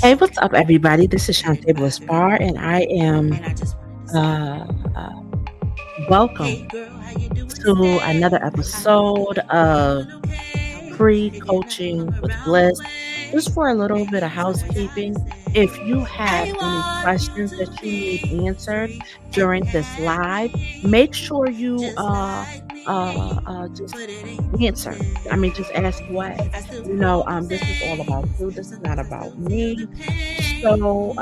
Hey, what's up, everybody? This is Shantae Bliss Bar, and I am uh, uh, welcome to another episode of Free Coaching with Bliss. Just for a little bit of housekeeping, if you have any questions that you need answered during this live, make sure you just answer. I mean, just ask away. This is all about you. This is not about me. So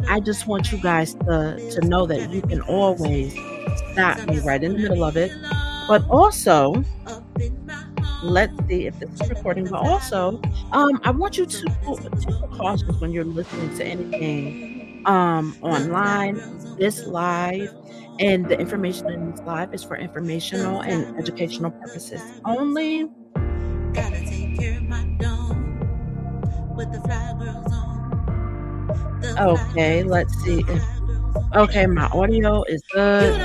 I just want you guys to know that you can always stop me right in the middle of it. But also, let's see if this is recording. But also, I want you to be cautious when you're listening to anything online. This live and the information in this live is for informational and educational purposes only. Okay, let's see if okay, my audio is good.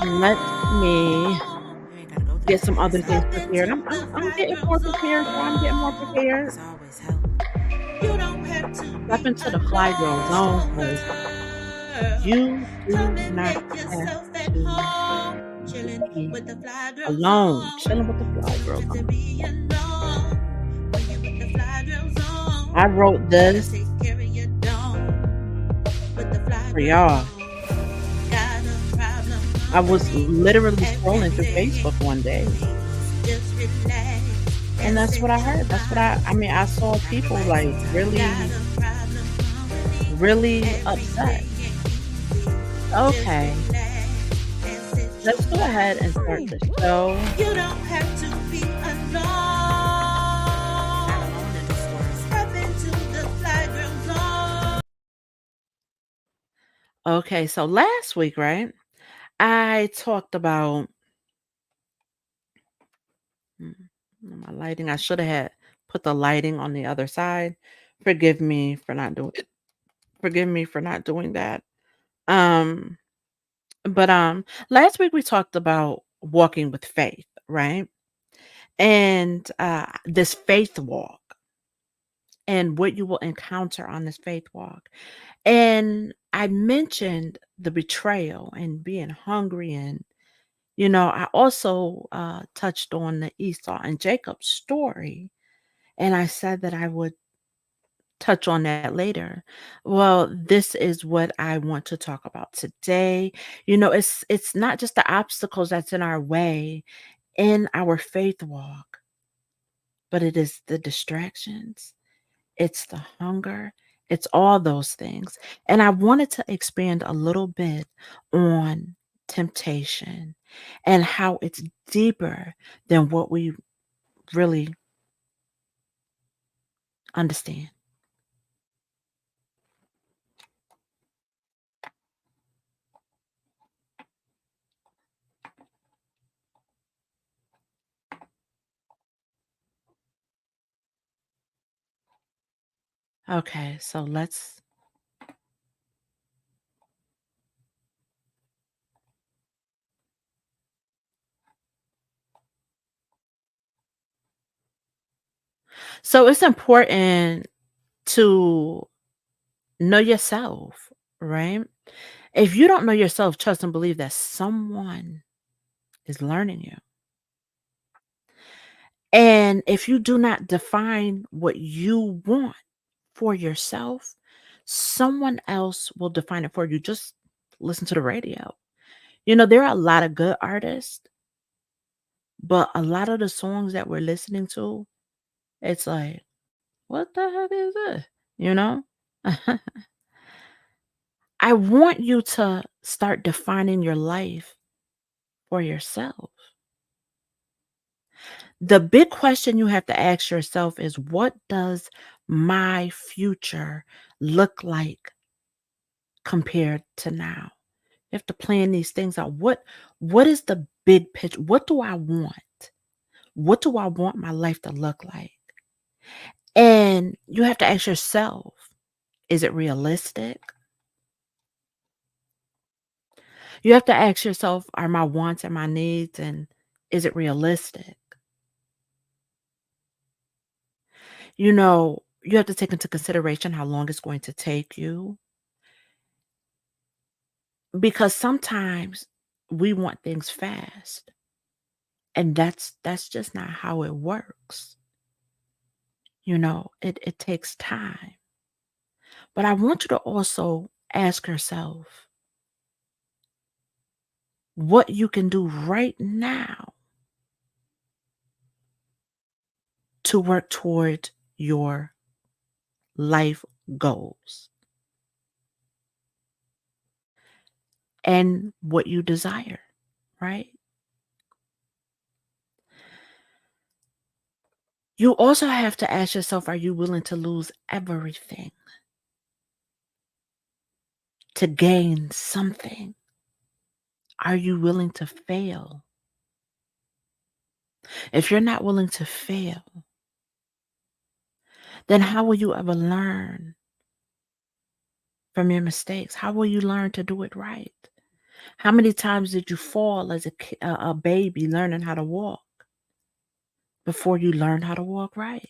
Let me get some other things prepared. I'm getting more prepared, so I'm getting more prepared. Step into the fly girl zone because you do not have to be alone. Chilling with the fly girl zone. I wrote this for y'all. I was literally scrolling through Facebook one day, and that's what I heard. I mean, I saw people like really, really upset. Okay, let's go ahead and start the show. Okay, so last week, right? I talked about my lighting. I should have had put the lighting on the other side. Forgive me for not doing it. Forgive me for not doing that. Um, but last week we talked about walking with faith, right? And this faith walk and what you will encounter on this faith walk. And I mentioned the betrayal and being hungry and I also touched on the Esau and Jacob story, and I said that I would touch on that later. Well, this is what I want to talk about today. It's not just the obstacles that's in our way in our faith walk, but it is the distractions, it's the hunger, it's all those things. And I wanted to expand a little bit on temptation and how it's deeper than what we really understand. Okay, so it's important to know yourself, right? If you don't know yourself, trust and believe that someone is learning you. And if you do not define what you want for yourself, someone else will define it for you. Just listen to the radio. There are a lot of good artists, but a lot of the songs that we're listening to, it's like, what the heck is this? You know? I want you to start defining your life for yourself. The big question you have to ask yourself is, what does my future look like compared to now? You have to plan these things out. What is the big picture? What do I want? What do I want my life to look like? And you have to ask yourself, is it realistic? You have to ask yourself, are my wants and my needs and is it realistic? You know, you have to take into consideration how long it's going to take you, because sometimes we want things fast, and that's just not how it works. It takes time. But I want you to also ask yourself what you can do right now to work toward your life goals and what you desire, right? You also have to ask yourself, are you willing to lose everything to gain something? Are you willing to fail? If you're not willing to fail, then how will you ever learn from your mistakes? How will you learn to do it right? How many times did you fall as a baby learning how to walk before you learned how to walk right?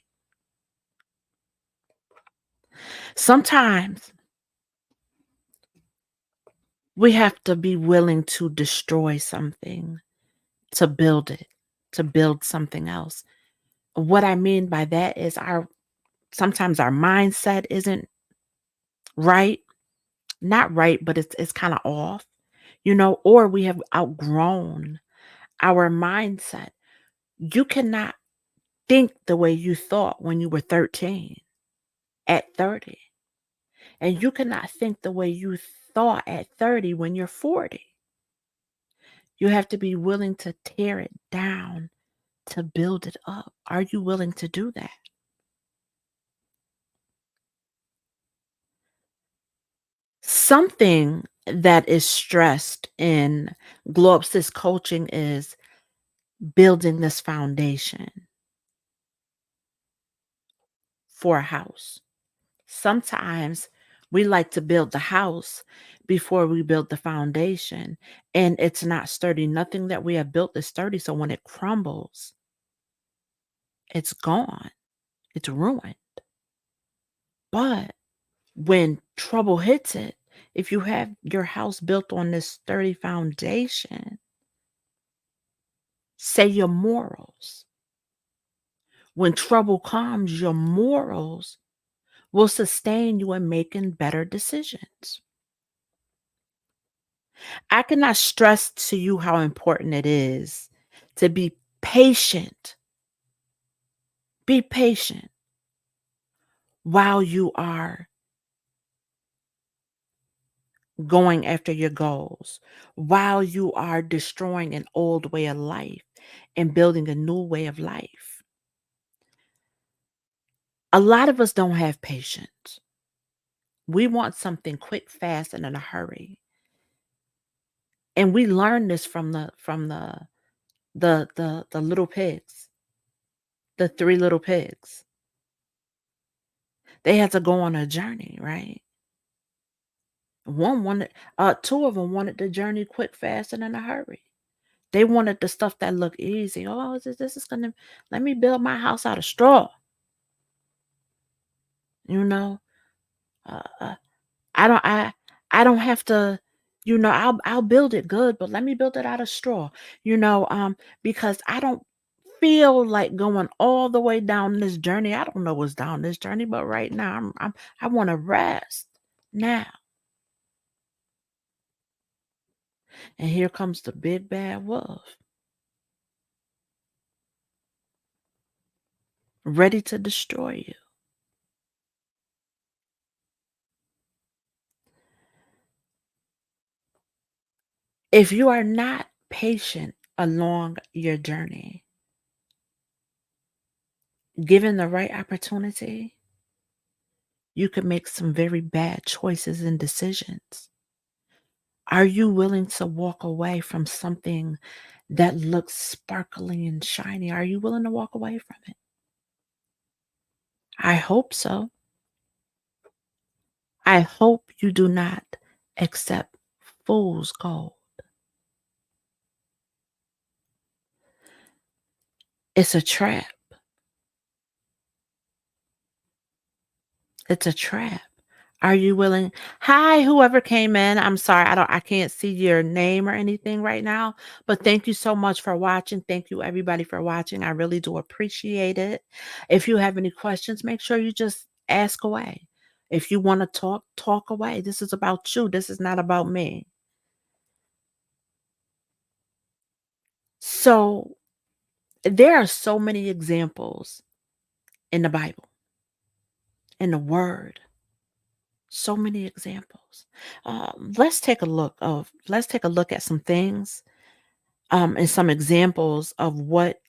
Sometimes we have to be willing to destroy something to build it, to build something else. What I mean by that is sometimes our mindset isn't right, not right, but it's kind of off, or we have outgrown our mindset. You cannot think the way you thought when you were 13 at 30. And you cannot think the way you thought at 30 when you're 40. You have to be willing to tear it down to build it up. Are you willing to do that? Something that is stressed in Glow Up Sis coaching is building this foundation for a house. Sometimes we like to build the house before we build the foundation, and it's not sturdy. Nothing that we have built is sturdy. So when it crumbles, it's gone, it's ruined. But when trouble hits it, if you have your house built on this sturdy foundation, say your morals, when trouble comes, your morals will sustain you in making better decisions. I cannot stress to you how important it is to be patient. Be patient while you are going after your goals, while you are destroying an old way of life and building a new way of life. A lot of us don't have patience. We want something quick, fast, and in a hurry. And we learn this from the little pigs, the three little pigs. They had to go on a journey, right? Two of them wanted the journey quick, fast, and in a hurry. They wanted the stuff that looked easy. Oh, this is gonna let me build my house out of straw. You know, uh, uh, I don't, I, I don't have to. I'll build it good, but let me build it out of straw. Because I don't feel like going all the way down this journey. I don't know what's down this journey, but right now I want to rest now. And here comes the big bad wolf, ready to destroy you. If you are not patient along your journey, given the right opportunity, you could make some very bad choices and decisions. Are you willing to walk away from something that looks sparkling and shiny? Are you willing to walk away from it? I hope so. I hope you do not accept fool's gold. It's a trap. It's a trap. Are you willing? Hi, whoever came in. I'm sorry. I can't see your name or anything right now, but thank you so much for watching. Thank you everybody for watching. I really do appreciate it. If you have any questions, make sure you just ask away. If you want to talk, talk away. This is about you. This is not about me. So, there are so many examples in the Bible, in the word. So many examples. Let's take a look at some things, and some examples of what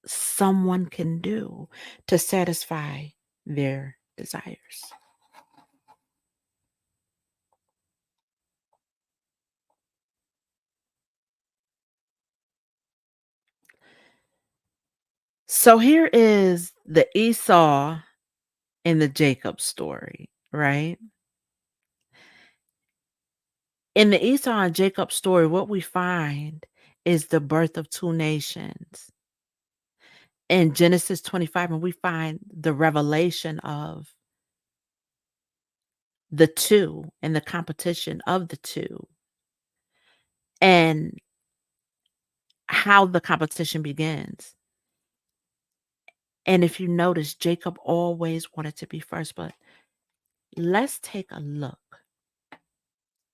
someone can do to satisfy their desires. So here is the Esau and the Jacob story, right? In the Esau and Jacob story, what we find is the birth of two nations. In Genesis 25, and we find the revelation of the two and the competition of the two and how the competition begins. And if you notice, Jacob always wanted to be first, but let's take a look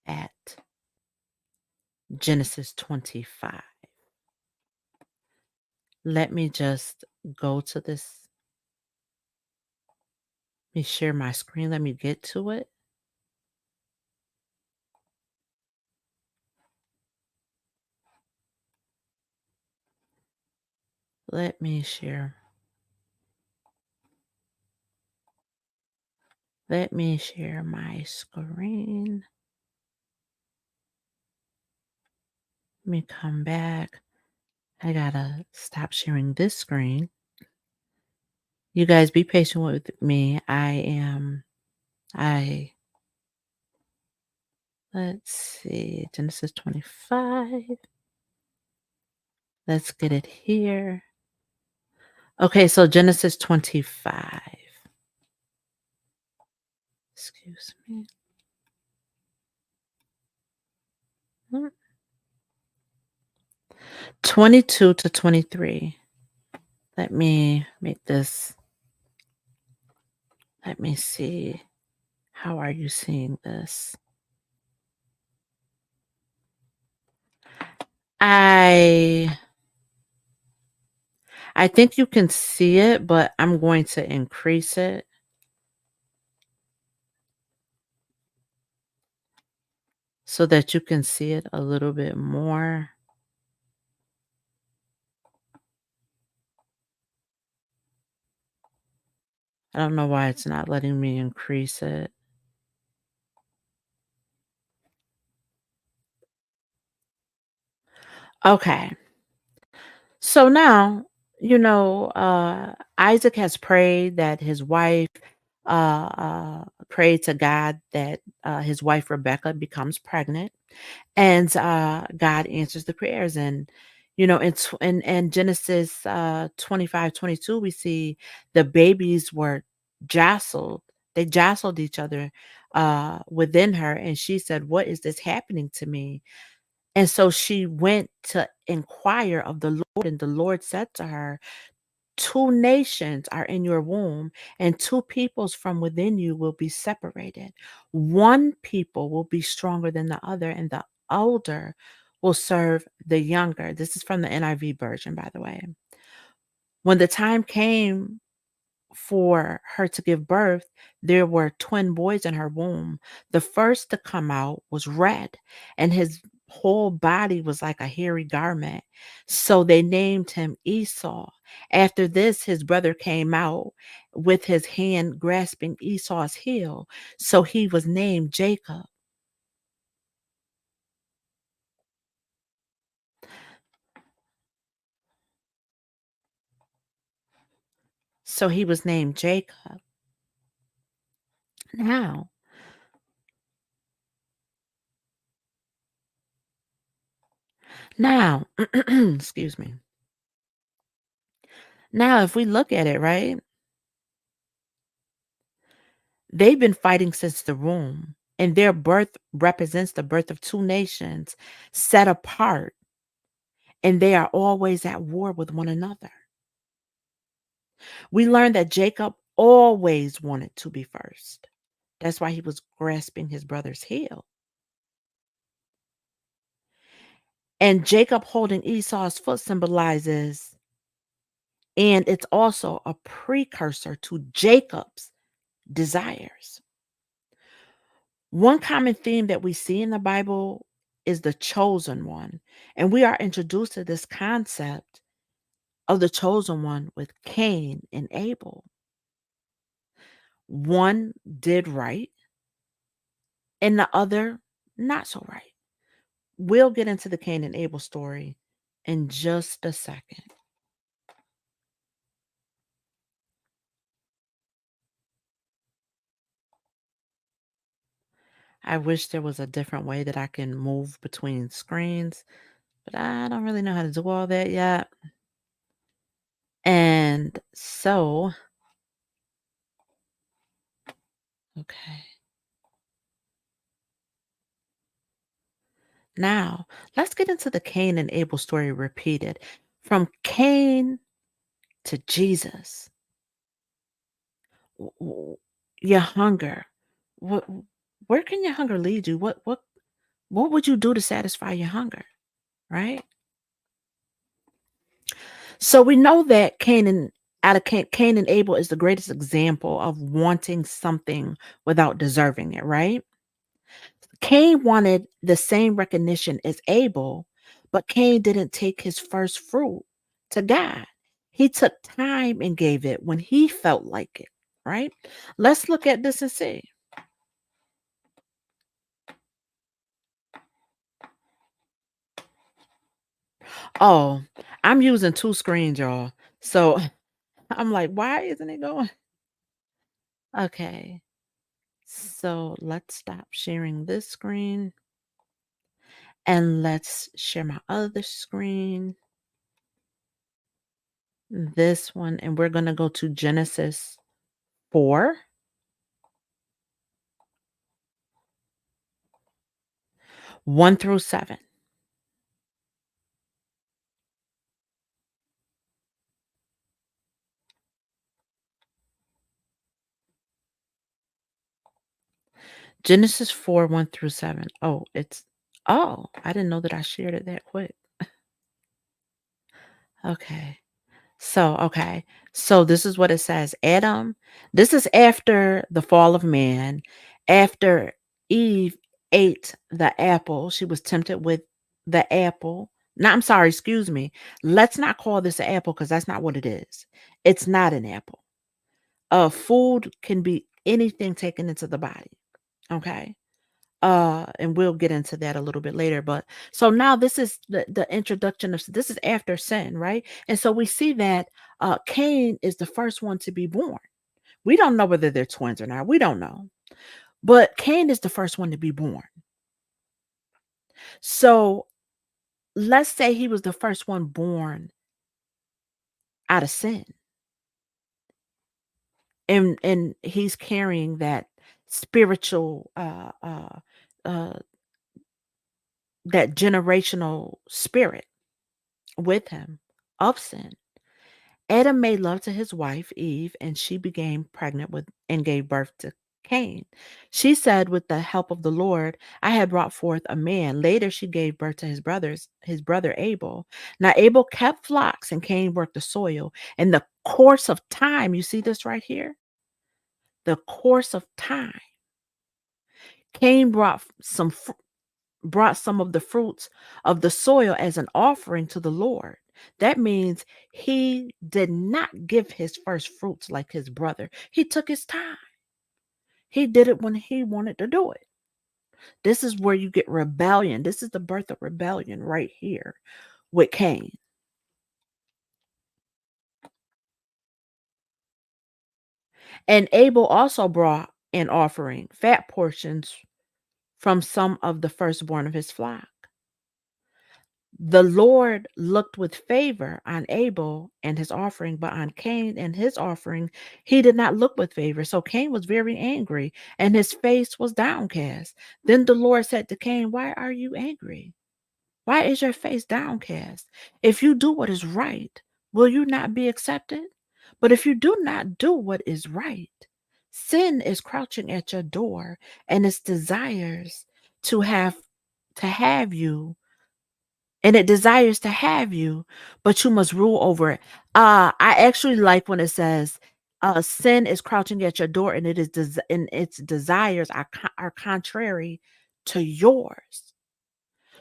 at Genesis 25. Let me just go to this. Let me share my screen. Let me get to it. Let me share. Let me share my screen. Let me come back. I gotta stop sharing this screen. You guys be patient with me. I let's see, Genesis 25. Let's get it here. Okay, so Genesis 25. Excuse me. Mm, 22 to 23. Let me make this. Let me see. How are you seeing this? I I think you can see it, but I'm going to increase it so that you can see it a little bit more. I don't know why it's not letting me increase it. Okay. So now, Isaac has prayed that his wife prayed to God that his wife Rebecca becomes pregnant, and God answers the prayers. And in Genesis 25:22, we see the babies were jostled. They jostled each other within her, and she said, "What is this happening to me?" And so she went to inquire of the Lord, and the Lord said to her, "Two nations are in your womb, and two peoples from within you will be separated. One people will be stronger than the other, and the older will serve the younger." This is from the NIV version, by the way. When the time came for her to give birth, there were twin boys in her womb. The first to come out was red, and his whole body was like a hairy garment. So they named him Esau. After this, his brother came out with his hand grasping Esau's heel. So he was named Jacob. So he was named Jacob. Now, now, excuse me. Now, if we look at it, right? They've been fighting since the womb, and their birth represents the birth of two nations set apart, and they are always at war with one another. We learned that Jacob always wanted to be first. That's why he was grasping his brother's heel. And Jacob holding Esau's foot symbolizes, and it's also a precursor to Jacob's desires. One common theme that we see in the Bible is the chosen one. And we are introduced to this concept of the chosen one with Cain and Abel. One did right and the other not so right. We'll get into the Cain and Abel story in just a second. I wish there was a different way that I can move between screens, but I don't really know how to do all that yet. And so, okay. Now, let's get into the Cain and Abel story repeated. From Cain to Jesus. W- w- Your hunger. What where can your hunger lead you? What would you do to satisfy your hunger, right? So we know that Cain and Abel is the greatest example of wanting something without deserving it, right? Cain wanted the same recognition as Abel, but Cain didn't take his first fruit to God. He took time and gave it when he felt like it, right? Let's look at this and see. Oh, I'm using two screens, y'all. So I'm like, why isn't it going? Okay. So let's stop sharing this screen and let's share my other screen, this one, and we're going to go to Genesis 4, 1 through 7. Genesis 4, 1 through 7. Oh, I didn't know that I shared it that quick. Okay. Okay. So this is what it says. This is after the fall of man, after Eve ate the apple, she was tempted with the apple. No, I'm sorry, excuse me. Let's not call this an apple because that's not what it is. It's not an apple. Food can be anything taken into the body. Okay. And we'll get into that a little bit later, but so now this is the introduction of this is after sin, right? And so we see that Cain is the first one to be born. We don't know whether they're twins or not. We don't know. But Cain is the first one to be born. So let's say he was the first one born out of sin. And he's carrying that spiritual uh that generational spirit with him of sin. Adam made love to his wife Eve, and she became pregnant with and gave birth to Cain. She said, "With the help of the Lord, I had brought forth a man." Later, she gave birth to his brother Abel. Now Abel kept flocks, and Cain worked the soil. In the course of time, you see this right here. The course of time, Cain brought some of the fruits of the soil as an offering to the Lord. That means he did not give his first fruits like his brother. He took his time. He did it when he wanted to do it. This is where you get rebellion. This is the birth of rebellion right here with Cain. And Abel also brought an offering, fat portions from some of the firstborn of his flock. The Lord looked with favor on Abel and his offering, but on Cain and his offering, he did not look with favor. So Cain was very angry and his face was downcast. Then the Lord said to Cain, "Why are you angry? Why is your face downcast? If you do what is right, will you not be accepted? But if you do not do what is right, sin is crouching at your door and its desires to have you and it desires to have you, but you must rule over it." I actually like when it says, "Sin is crouching at your door, and and its desires are contrary to yours."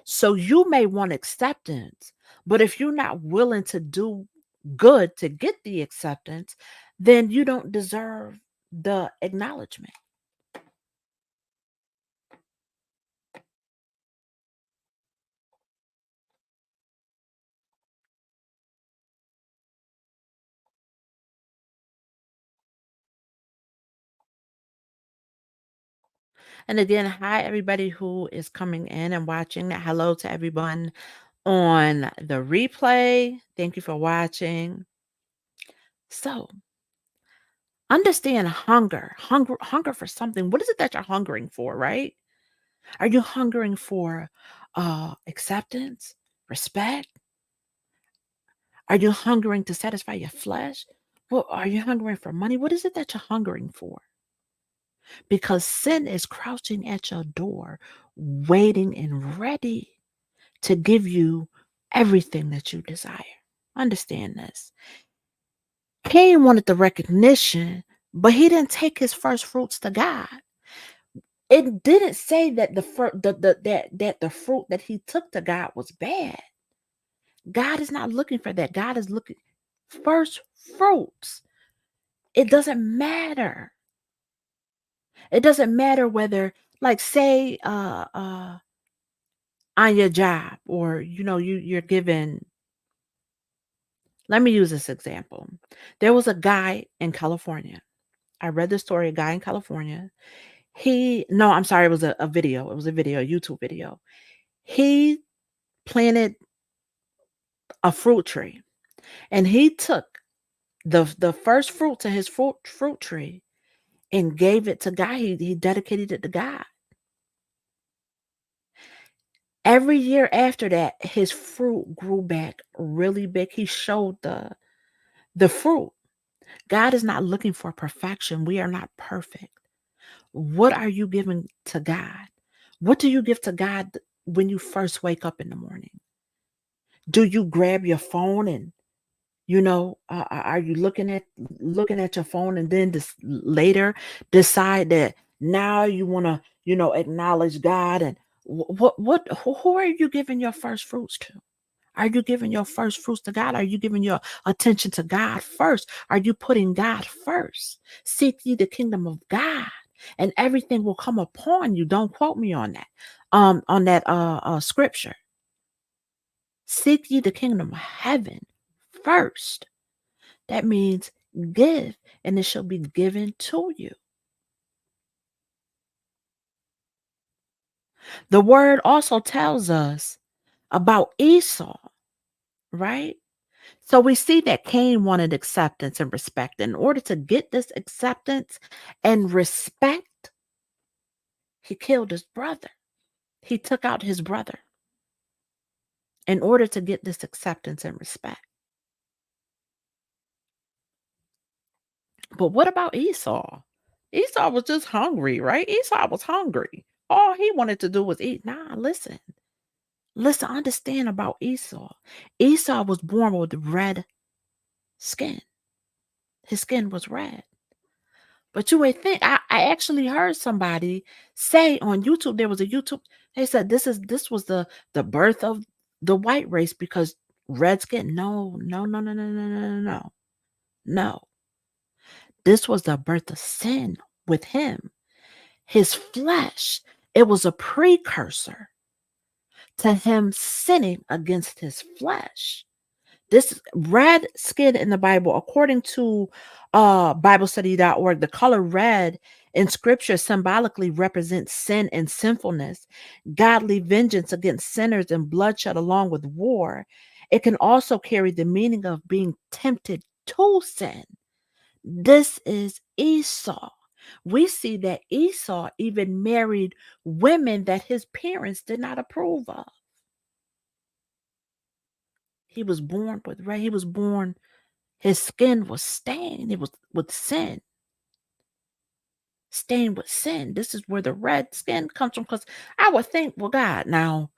So you may want acceptance, but if you're not willing to do good to get the acceptance, then you don't deserve the acknowledgement. And again, hi everybody who is coming in and watching. Hello to everyone on the replay. Thank you for watching. So, understand hunger for something. What is it that you're hungering for, right? Are you hungering for acceptance, respect? Are you hungering to satisfy your flesh? What are you hungering for money? What is it that you're hungering for? Because sin is crouching at your door, waiting and ready to give you everything that you desire. Understand this. Cain wanted the recognition, but he didn't take his first fruits to God. It didn't say that the fruit that he took to God was bad. God is not looking for that. God is looking first fruits. It doesn't matter. It doesn't matter whether, like, say, on your job, or you're given. Let me use this example. There was a guy in California. I read the story. A guy in California. No, I'm sorry. It was a video. It was a video, a YouTube video. He planted a fruit tree, and he took the first fruit to his fruit tree and gave it to God. He dedicated it to God. Every year after that, his fruit grew back really big. He showed the fruit. God is not looking for perfection. We are not perfect. What are you giving to God? What do you give to God when you first wake up in the morning? Do you grab your phone and are you looking at your phone, and then later decide that now you want to acknowledge God? And who are you giving your first fruits to? Are you giving your first fruits to God? Are you giving your attention to God first? Are you putting God first? Seek ye the kingdom of God, and everything will come upon you. Don't quote me on that. Scripture. Seek ye the kingdom of heaven first. That means give, and it shall be given to you. The word also tells us about Esau, right? So we see that Cain wanted acceptance and respect. In order to get this acceptance and respect, he killed his brother. He took out his brother in order to get this acceptance and respect. But what about Esau? Esau was just hungry, right? Esau was hungry. All he wanted to do was eat. Nah, listen. Listen, understand about Esau. Esau was born with red skin. His skin was red. But you would think, I actually heard somebody say on YouTube, there was a YouTube, they said this was the birth of the white race because red skin. No, no, no, no, no, no, no, no, no. No. This was the birth of sin with him. His flesh, it was a precursor to him sinning against his flesh. This red skin in the Bible, according to BibleStudy.org, the color red in scripture symbolically represents sin and sinfulness, godly vengeance against sinners, and bloodshed along with war. It can also carry the meaning of being tempted to sin. This is Esau. We see that Esau even married women that his parents did not approve of. He was born with red. He was born, his skin was stained. It was with sin, stained with sin. This is where the red skin comes from. Because I would think, well, God, now,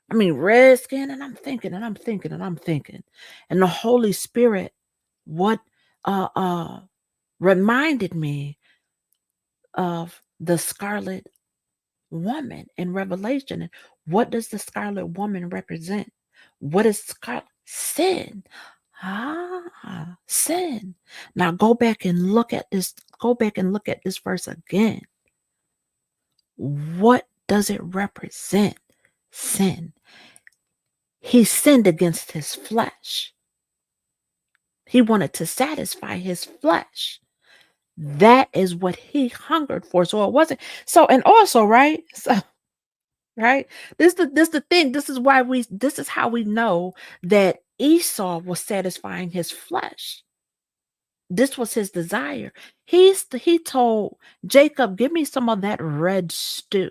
I mean, red skin, and I'm thinking, and I'm thinking, and I'm thinking. And the Holy Spirit, what uh uh reminded me of the scarlet woman in Revelation. And what does the scarlet woman represent? What is scarlet? Sin. Sin. Now go back and look at this. Go back and look at this verse again. What does it represent? Sin. He sinned against his flesh. He wanted to satisfy his flesh. That is what he hungered for. So it wasn't. So, and also, right? So, right? This the thing. This is how we know that Esau was satisfying his flesh. This was his desire. He told Jacob, give me some of that red stew.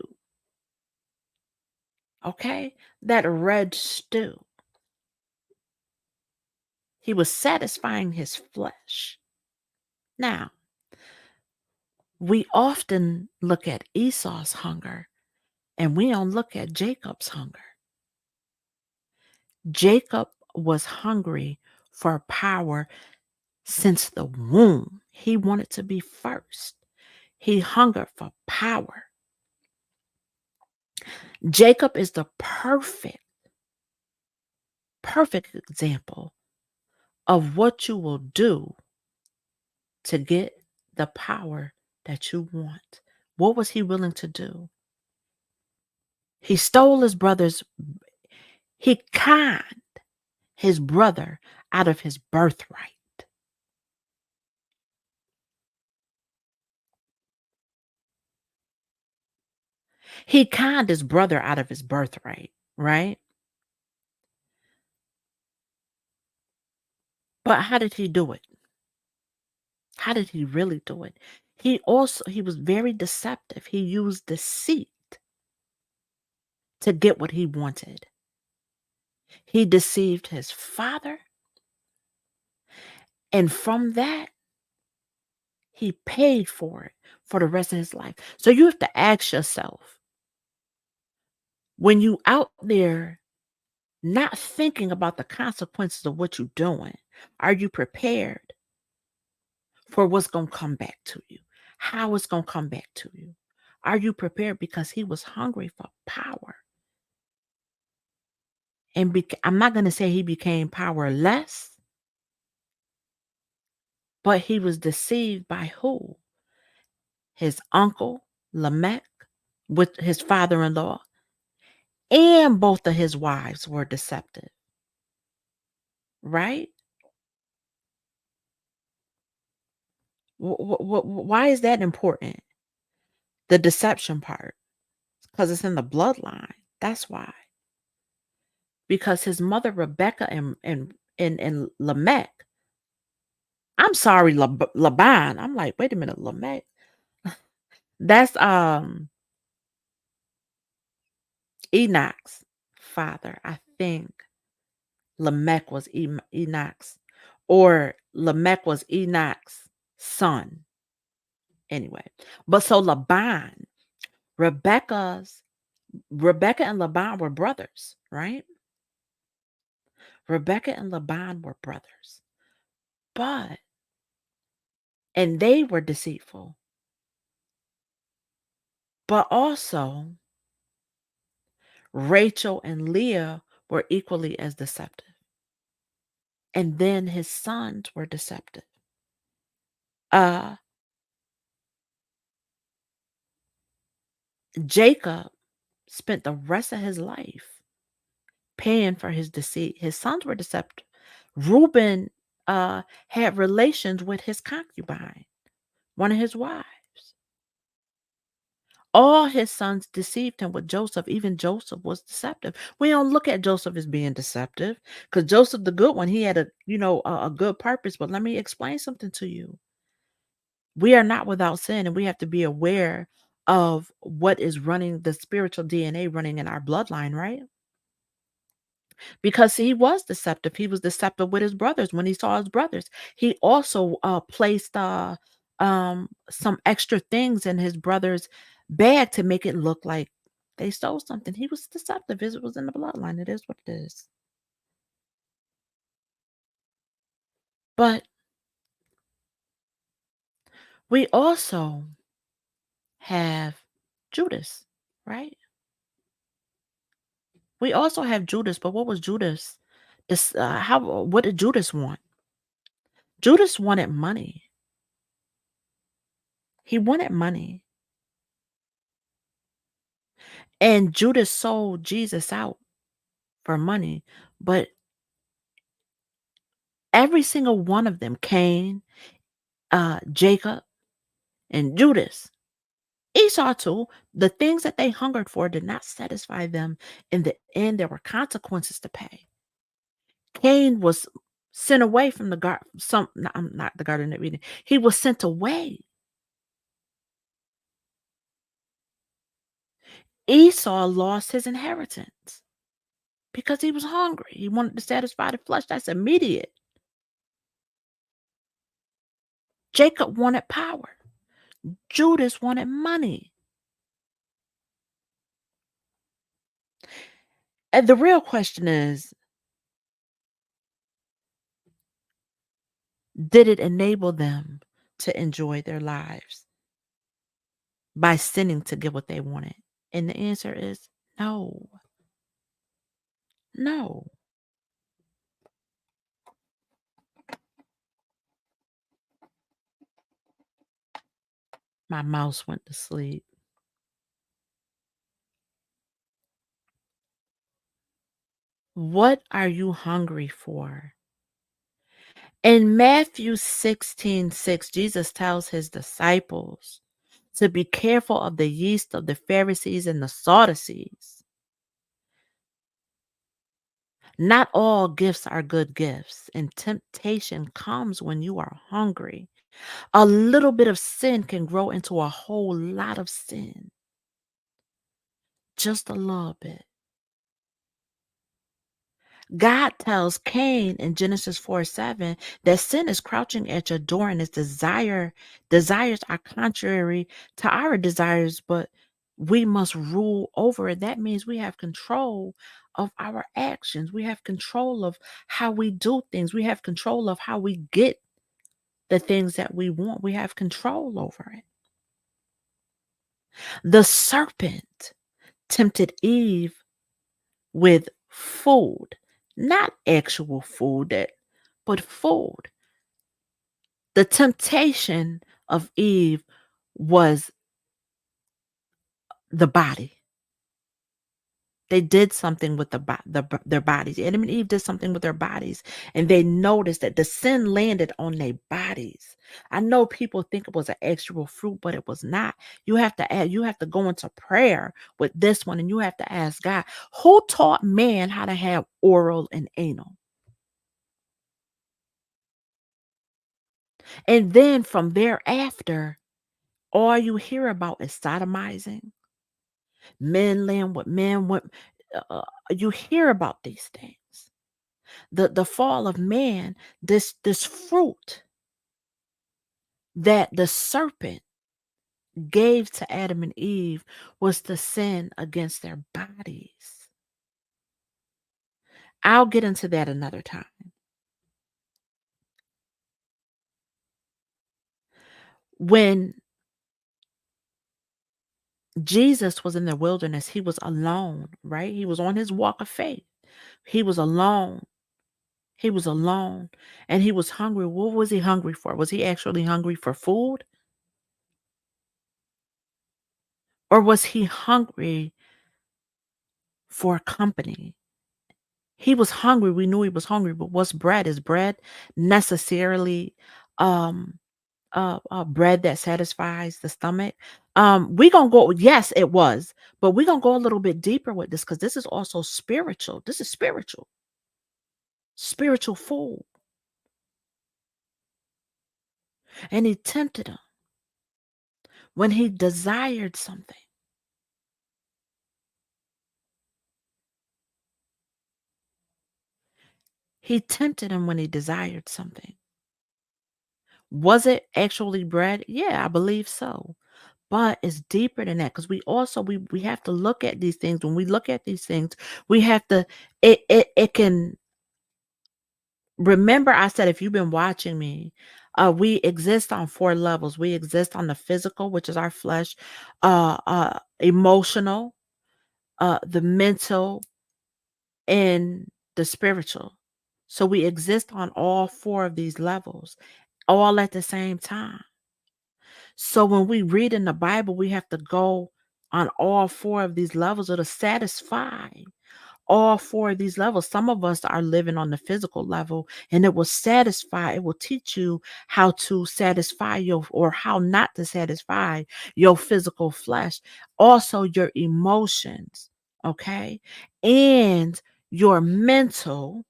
Okay? That red stew. He was satisfying his flesh. Now, we often look at Esau's hunger and we don't look at Jacob's hunger. Jacob was hungry for power since the womb. He wanted to be first. He hungered for power. Jacob is the perfect example of what you will do to get the power that you want. What was he willing to do? He stole his brother's, he conned his brother out of his birthright. He conned his brother out of his birthright, right? But how did he do it? How did he really do it? He was very deceptive. He used deceit to get what he wanted. He deceived his father, and from that, he paid for it for the rest of his life. So you have to ask yourself, when you out there not thinking about the consequences of what you're doing, are you prepared for what's going to come back to you? How it's going to come back to you? Are you prepared? Because he was hungry for power. And I'm not going to say he became powerless, but he was deceived by who? His uncle, Lamech, with his father-in-law, and both of his wives were deceptive, right? Why is that important? The deception part, because it's in the bloodline. That's why. Because his mother Rebecca and Lamech. I'm sorry, Laban. I'm like, wait a minute, Lamech. That's Enoch's father. I think Lamech was Enoch's, or Lamech was Enoch's son. Anyway, but so Laban, Rebecca's Rebecca and Laban were brothers, right? Rebecca and Laban were brothers, but and they were deceitful, but also Rachel and Leah were equally as deceptive. And then his sons were deceptive. Uh Jacob spent the rest of his life paying for his deceit. His sons were deceptive. Reuben had relations with his concubine, one of his wives. All his sons deceived him with Joseph. Even Joseph was deceptive. We don't look at Joseph as being deceptive because Joseph, the good one, he had a good purpose. But let me explain something to you. We are not without sin, and we have to be aware of what is running the spiritual DNA running in our bloodline, right? Because he was deceptive. He was deceptive with his brothers when he saw his brothers. He also placed some extra things in his brother's bag to make it look like they stole something. He was deceptive. It was in the bloodline. It is what it is. But we also have Judas, right? We also have Judas, but what was Judas? What did Judas want? Judas wanted money. He wanted money. And Judas sold Jesus out for money. But every single one of them, Cain, Jacob, and Judas, Esau too, the things that they hungered for did not satisfy them. In the end, there were consequences to pay. Cain was sent away from the garden. Not the Garden of Eden. He was sent away. Esau lost his inheritance because he was hungry. He wanted to satisfy the flesh. That's immediate. Jacob wanted power. Judas wanted money. And the real question is, did it enable them to enjoy their lives by sinning to get what they wanted? And the answer is no. No. My mouse went to sleep. What are you hungry for? In Matthew 16:6, Jesus tells his disciples to be careful of the yeast of the Pharisees and the Sadducees. Not all gifts are good gifts, and temptation comes when you are hungry. A little bit of sin can grow into a whole lot of sin. Just a little bit. God tells Cain in Genesis 4:7 that sin is crouching at your door and its desires are contrary to our desires, but we must rule over it. That means we have control of our actions. We have control of how we do things. We have control of how we get the things that we want. We have control over it. The serpent tempted Eve with food, not actual food, but food. The temptation of Eve was the body. They did something with their bodies. Adam and Eve did something with their bodies, and they noticed that the sin landed on their bodies. I know people think it was an actual fruit, but it was not. You have to go into prayer with this one, and you have to ask God, who taught man how to have oral and anal? And then from thereafter, all you hear about is sodomizing, men laying with men. You hear about these things. The fall of man, this fruit that the serpent gave to Adam and Eve was to sin against their bodies. I'll get into that another time. When Jesus was in the wilderness, he was alone, right? He was on his walk of faith. He was alone. He was alone and he was hungry. What was he hungry for? Was he actually hungry for food? Or was he hungry for company? He was hungry, we knew he was hungry, but what's bread? Is bread necessarily, um, bread that satisfies the stomach? We gonna go yes, it was, but we gonna go a little bit deeper with this because this is also spiritual. This is spiritual, spiritual food, and he tempted him when he desired something. He tempted him when he desired something. Was it actually bread? Yeah, I believe so. But it's deeper than that because we also we have to look at these things. When we look at these things, we have to it can remember I said if you've been watching me, we exist on 4 levels. We exist on the physical, which is our flesh, emotional, the mental, and the spiritual. So we exist on all 4 of these levels all at the same time. So when we read in the Bible, we have to go on all 4 of these levels or to satisfy all 4 of these levels. Some of us are living on the physical level and it will satisfy, it will teach you how to satisfy your or how not to satisfy your physical flesh. Also your emotions, okay? And your mental,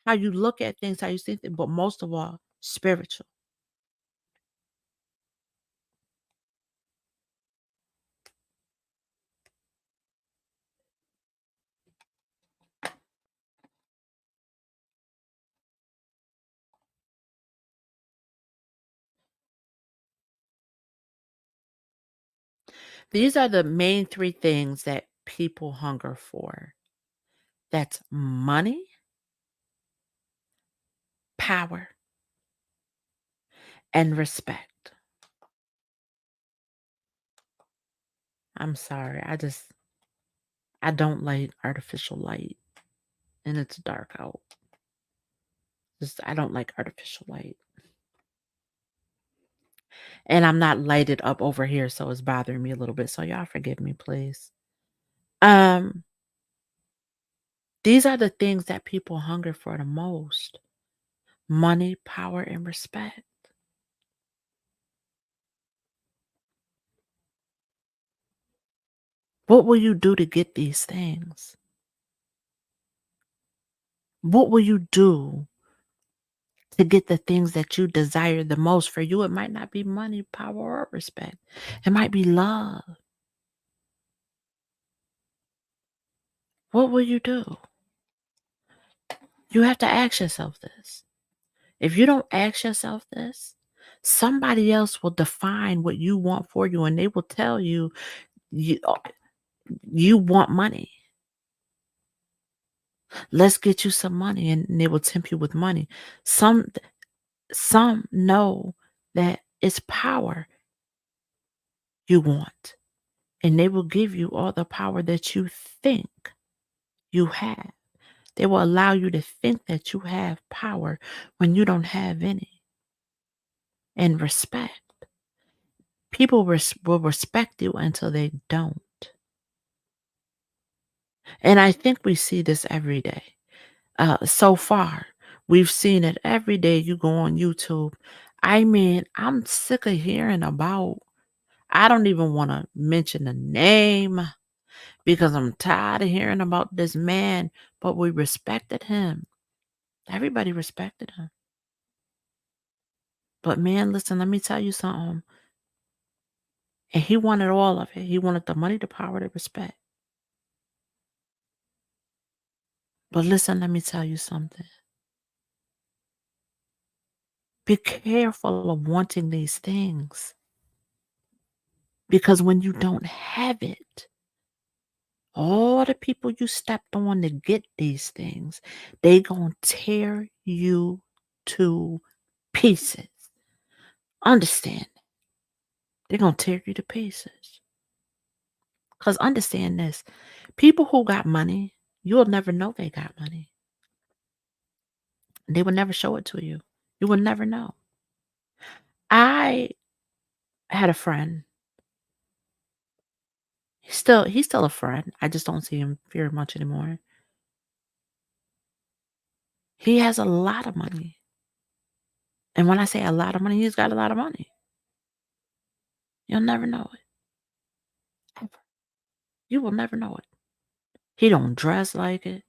how you look at things, how you see things, but most of all, spiritual. These are the main 3 things that people hunger for. That's money, power, and respect. I'm sorry. I don't like artificial light and it's dark out. Just I don't like artificial light. And I'm not lighted up over here, so it's bothering me a little bit. So y'all forgive me, please. Um, these are the things that people hunger for the most. Money, power, and respect. What will you do to get these things? What will you do to get the things that you desire the most? For you, it might not be money, power, or respect. It might be love. What will you do? You have to ask yourself this. If you don't ask yourself this, somebody else will define what you want for you and they will tell you you, you want money. Let's get you some money and they will tempt you with money. Some some know that it's power you want and they will give you all the power that you think you have. They will allow you to think that you have power when you don't have any. And respect. People will respect you until they don't. And I think we see this every day. So far, we've seen it every day. You go on YouTube. I mean, I'm sick of hearing about, I don't even want to mention the name because I'm tired of hearing about this man, but we respected him. Everybody respected him. But man, listen, let me tell you something. And he wanted all of it. He wanted the money, the power, the respect. But listen, let me tell you something. Be careful of wanting these things because when you don't have it, all the people you stepped on to get these things, they gonna tear you to pieces. Understand? They're gonna tear you to pieces. Cause understand this: people who got money, you'll never know they got money. They will never show it to you. You will never know. I had a friend. He's still a friend. I just don't see him very much anymore. He has a lot of money. And when I say a lot of money, he's got a lot of money. You'll never know it, ever. You will never know it. He don't dress like it.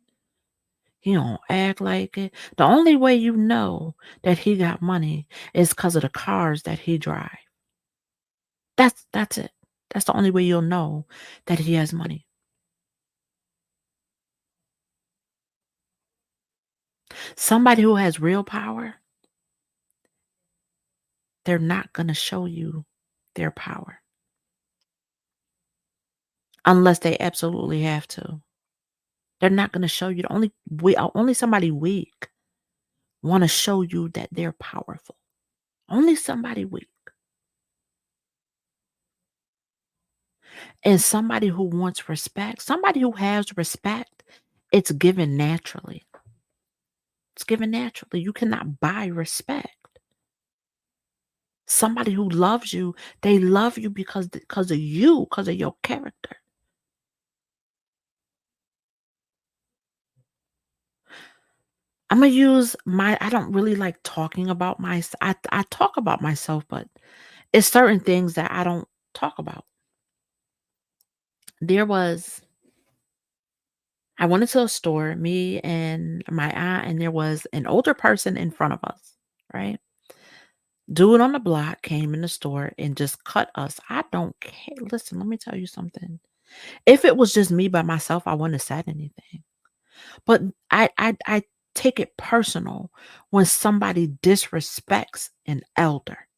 He don't act like it. The only way you know that he got money is because of the cars that he drive. That's it. That's the only way you'll know that he has money. Somebody who has real power, they're not gonna show you their power unless they absolutely have to. They're not gonna show you. Only somebody weak wanna show you that they're powerful. Only somebody weak. And somebody who wants respect, somebody who has respect, it's given naturally. It's given naturally. You cannot buy respect. Somebody who loves you, they love you because of you, because of your character. Imma use my I don't really like talking about I talk about myself, but it's certain things that I don't talk about. There was I went into a store, me and my aunt, and there was an older person in front of us, right? Dude on the block came in the store and just cut us. I don't care. Listen, let me tell you something. If it was just me by myself, I wouldn't have said anything. But I take it personal when somebody disrespects an elder.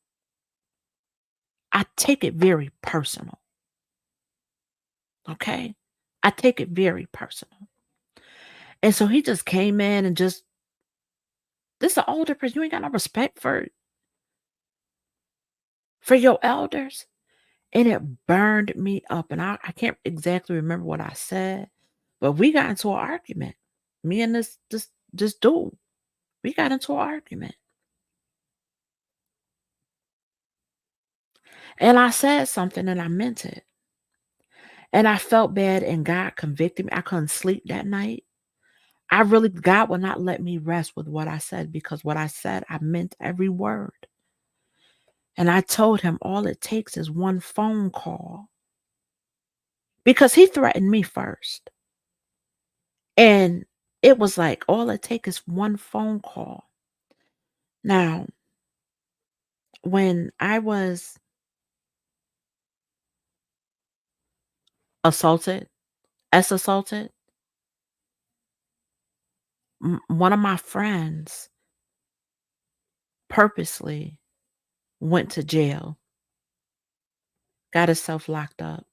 I take it very personal. Okay? I take it very personal. And so he just came in and just this is an older person. You ain't got no respect for your elders. And it burned me up. And I can't exactly remember what I said, but we got into an argument. Me and this dude. We got into an argument. And I said something and I meant it. And I felt bad and God convicted me. I couldn't sleep that night. God will not let me rest with what I said because what I said, I meant every word. And I told him all it takes is one phone call because he threatened me first. And it was like, all it takes is one phone call. Now, when I was assaulted, assaulted, one of my friends purposely went to jail, got himself locked up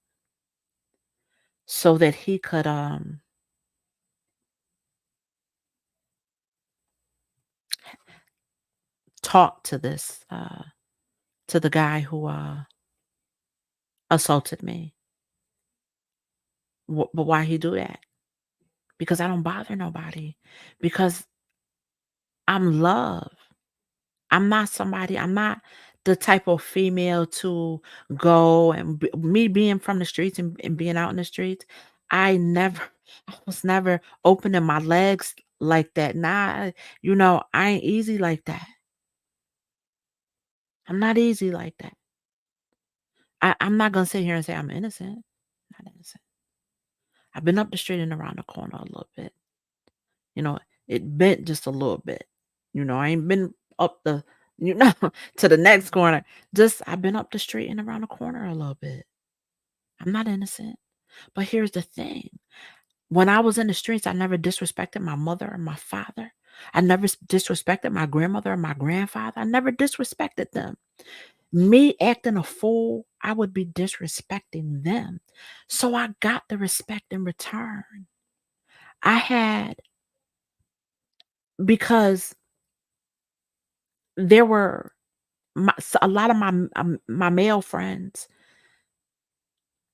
so that he could talk to this to the guy who assaulted me. But why he do that? Because I don't bother nobody. Because I'm love. I'm not the type of female to go and me being from the streets and being out in the streets. I never, I was never opening my legs like that. Nah, I ain't easy like that. I'm not easy like that. I'm not gonna sit here and say I'm innocent. Not innocent. I've been up the street and around the corner a little bit. You know, it bent just a little bit. I ain't been up you know, to the next corner. Just I've been up the street and around the corner a little bit. I'm not innocent. But here's the thing. When I was in the streets, I never disrespected my mother or my father. I never disrespected my grandmother or my grandfather. I never disrespected them. Me acting a fool, I would be disrespecting them. So I got the respect in return. I had because there were a lot of my male friends,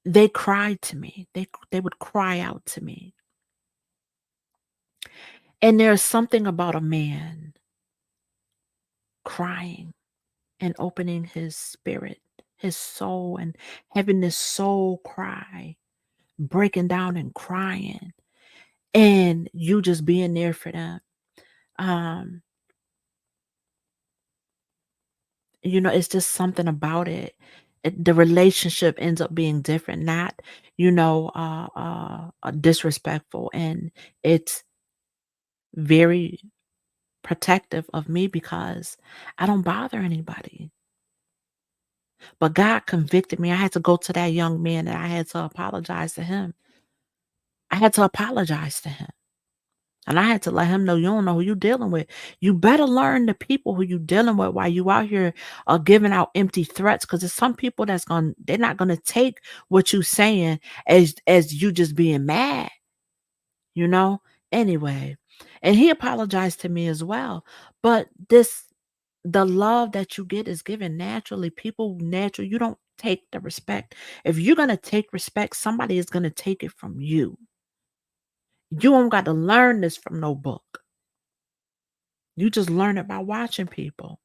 they cried to me. They would cry out to me. And there's something about a man crying and opening his spirit, his soul, and having this soul cry, breaking down and crying, and you just being there for them. Um, it's just something about it. The relationship ends up being different, not, disrespectful. And it's very protective of me because I don't bother anybody. But God convicted me. I had to go to that young man and I had to apologize to him. I had to apologize to him. And I had to let him know you don't know who you dealing with. You better learn the people who you dealing with while you out here giving out empty threats. Because there's some people they're not gonna take what you saying as you just being mad, you know? Anyway. And he apologized to me as well. But the love that you get is given naturally. People naturally, you don't take the respect. If you're gonna take respect, somebody is gonna take it from you. You don't got to learn this from no book. You just learn it by watching people.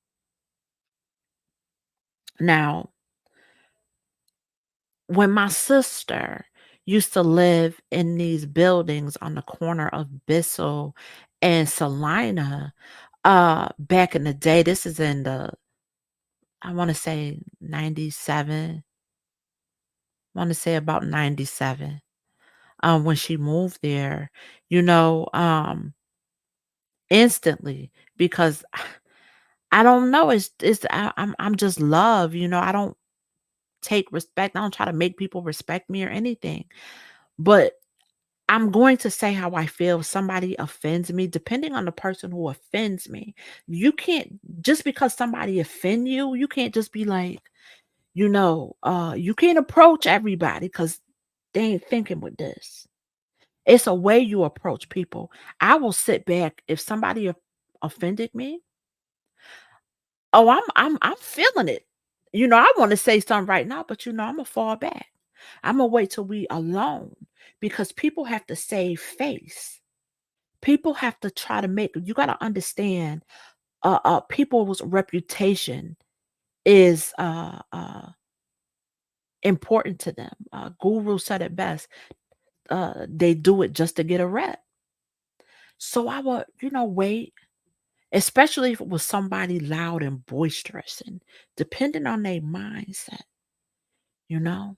Now, when my sister used to live in these buildings on the corner of Bissell and Salina, back in the day, this is in I want to say 97, I want to say about 97, when she moved there, you know, instantly, because I don't know, I'm just love, I don't take respect. I don't try to make people respect me or anything. But I'm going to say how I feel if somebody offends me, depending on the person who offends me. You can't just because somebody offend you, you can't just be like, you can't approach everybody because they ain't thinking with this. It's a way you approach people. I will sit back if somebody offended me. Oh, I'm feeling it. I want to say something right now, but I'm gonna fall back. I'm gonna wait till we alone because people have to save face. People have to try to make you got to understand people's reputation is important to them. Guru said it best. They do it just to get a rep. So I would, wait, especially if it was somebody loud and boisterous and depending on their mindset, I'm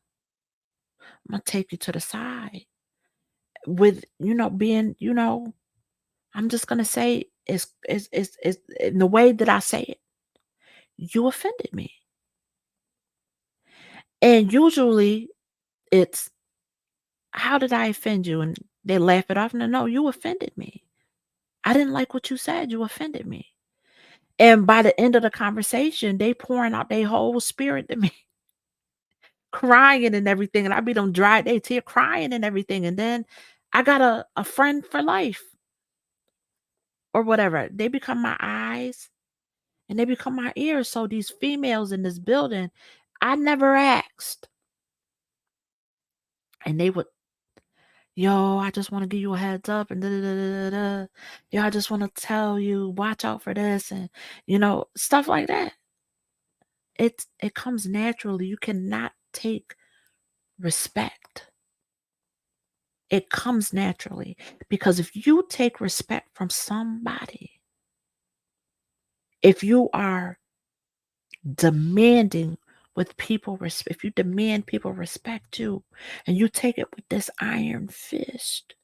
gonna take you to the side with, being, I'm just gonna say is in the way that I say it, you offended me. And usually it's how did I offend you? And they laugh it off. No, no, you offended me. I didn't like what you said. You offended me. And by the end of the conversation, they pouring out their whole spirit to me, crying and everything. And I be them dry, they tear crying and everything. And then I got a friend for life or whatever. They become my eyes and they become my ears. So these females in this building, I never asked. And they would, yo, I just want to give you a heads up and da da da da da. Yo, I just want to tell you, watch out for this and stuff like that. It comes naturally. You cannot take respect. It comes naturally because if you take respect from somebody, if you are demanding with people respect, if you demand people respect you and you take it with this iron fist,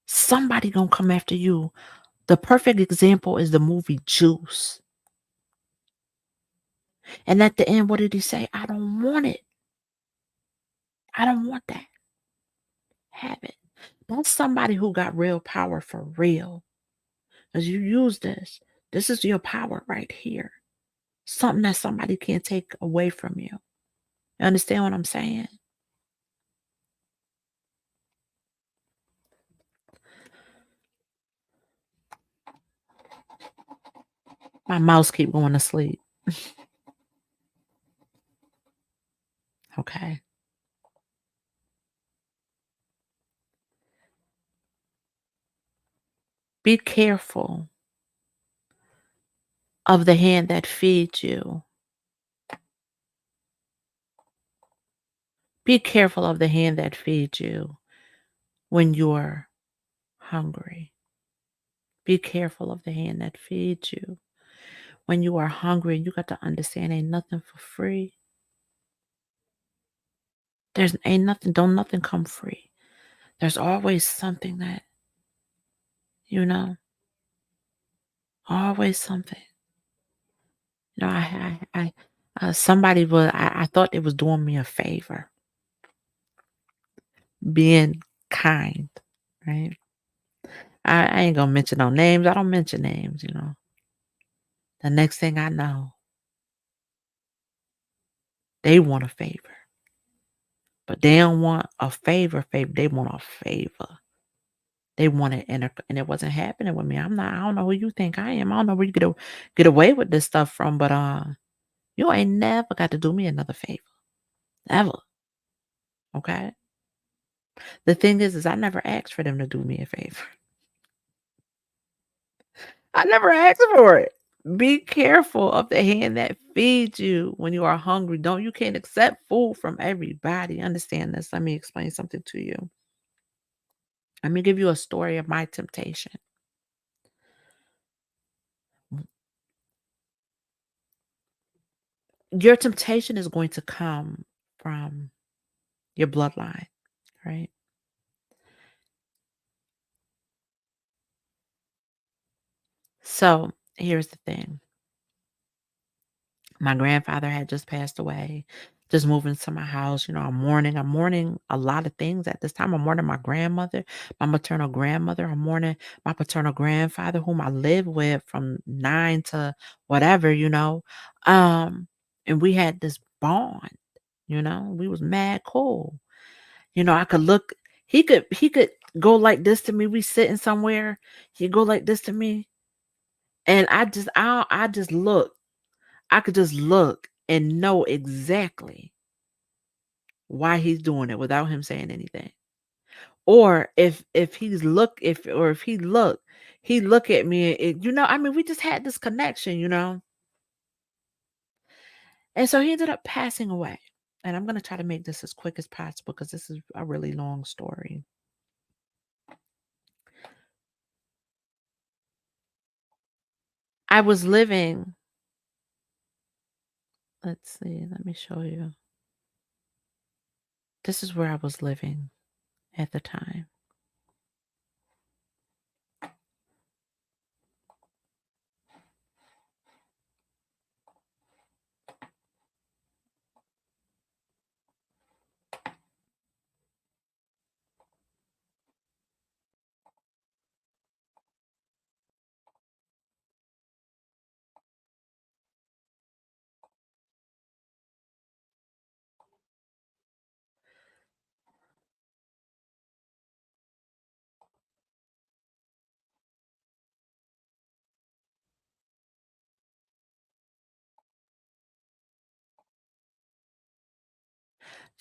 somebody gonna come after you. The perfect example is the movie Juice. And at the end, what did he say? I don't want it. I don't want that. Have it. That's somebody who got real power for real. As you use this, this is your power right here. Something that somebody can't take away from you. You understand what I'm saying? My mouse keep going to sleep. Okay. Be careful of the hand that feeds you. Be careful of the hand that feeds you when you're hungry. Be careful of the hand that feeds you. When you are hungry, you got to understand ain't nothing for free. There's ain't nothing, don't nothing come free. There's always something that, you know, always something. Somebody was, I thought they was doing me a favor, being kind, right? I ain't gonna mention no names. I don't mention names. The next thing I know, they want a favor, but they don't want a favor. They want a favor. They want it, and it wasn't happening with me. I don't know who you think I am. I don't know where you get away with this stuff from, but you ain't never got to do me another favor, ever. Okay. The thing is I never asked for them to do me a favor. I never asked for it. Be careful of the hand that feeds you when you are hungry. Don't You can't accept food from everybody. Understand this. Let me explain something to you. Let me give you a story of my temptation. Your temptation is going to come from your bloodline, right? So here's the thing. My grandfather had just passed away, just moved into my house. I'm mourning a lot of things at this time. I'm mourning my grandmother, my maternal grandmother. I'm mourning my paternal grandfather, whom I lived with from 9 to whatever. Um, and we had this bond. We was mad cool. I could look, he could go like this to me. We sitting somewhere, he'd go like this to me. And I just look. I could just look and know exactly why he's doing it without him saying anything. Or if he look at me and we just had this connection. And so he ended up passing away. And I'm gonna try to make this as quick as possible because this is a really long story. I was living, let's see, let me show you. This is where I was living at the time.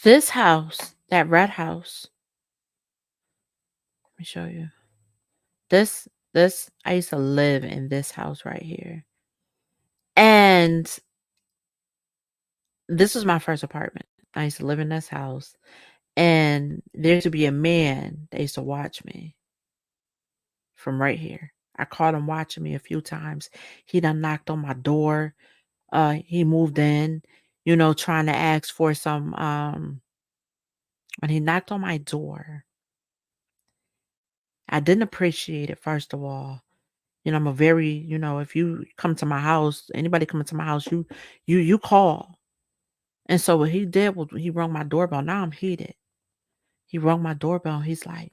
This house, that red house, let me show you. This I used to live in this house right here. And this was my first apartment. I used to live in this house, and there used to be a man that used to watch me from right here. I caught him watching me a few times. He done knocked on my door. He moved in, trying to ask for some when he knocked on my door. I didn't appreciate it, first of all. I'm a very, if you come to my house, anybody coming to my house, you call. And so what he did was he rung my doorbell. Now I'm heated. He rung my doorbell. He's like,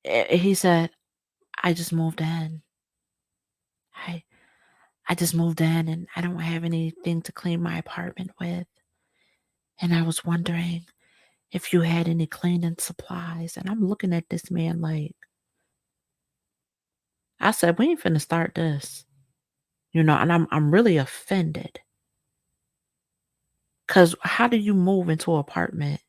he said, I just moved in. I I just moved in and I don't have anything to clean my apartment with. And I was wondering if you had any cleaning supplies. And I'm looking at this man like, I said, we ain't finna start this. And I'm really offended. Cause how do you move into an apartment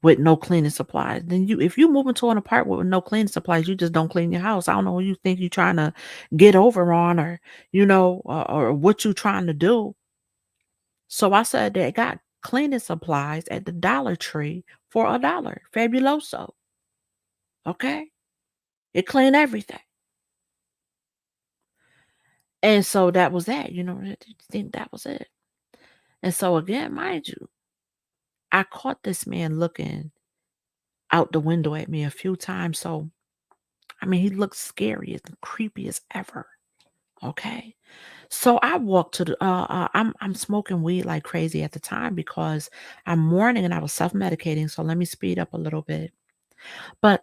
with no cleaning supplies? Then if you move into an apartment with no cleaning supplies, you just don't clean your house. I don't know who you think you're trying to get over on, or what you trying to do. So I said they got cleaning supplies at the Dollar Tree for $1. Fabuloso. Okay? It cleaned everything. And so that was that, I think that was it. And so again, mind you, I caught this man looking out the window at me a few times. So I mean, he looked scary and creepy as ever. Okay. So I walked to the I'm smoking weed like crazy at the time because I'm mourning and I was self-medicating. So let me speed up a little bit. But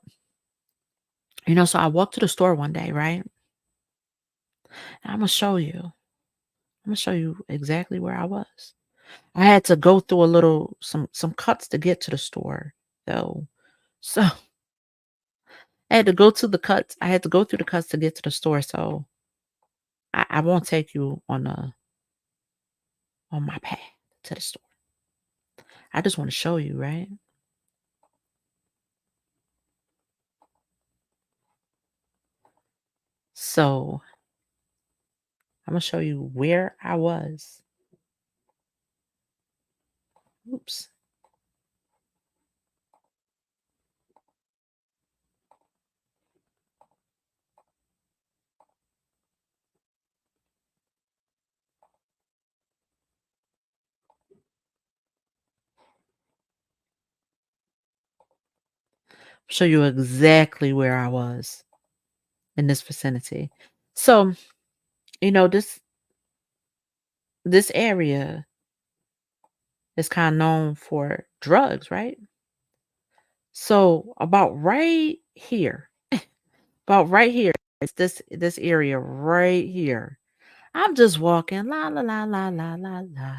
so I walked to the store one day, right? And I'm gonna show you. I'm gonna show you exactly where I was. I had to go through a little some cuts to get to the store though. So I had to go to the cuts. I had to go through the cuts to get to the store. So I won't take you on my path to the store. I just want to show you, right? So I'm gonna show you where I was. Oops. Show you exactly where I was in this vicinity. So, this area is kind of known for drugs, right? So about right here, it's this area right here. I'm just walking, la la la la la la la.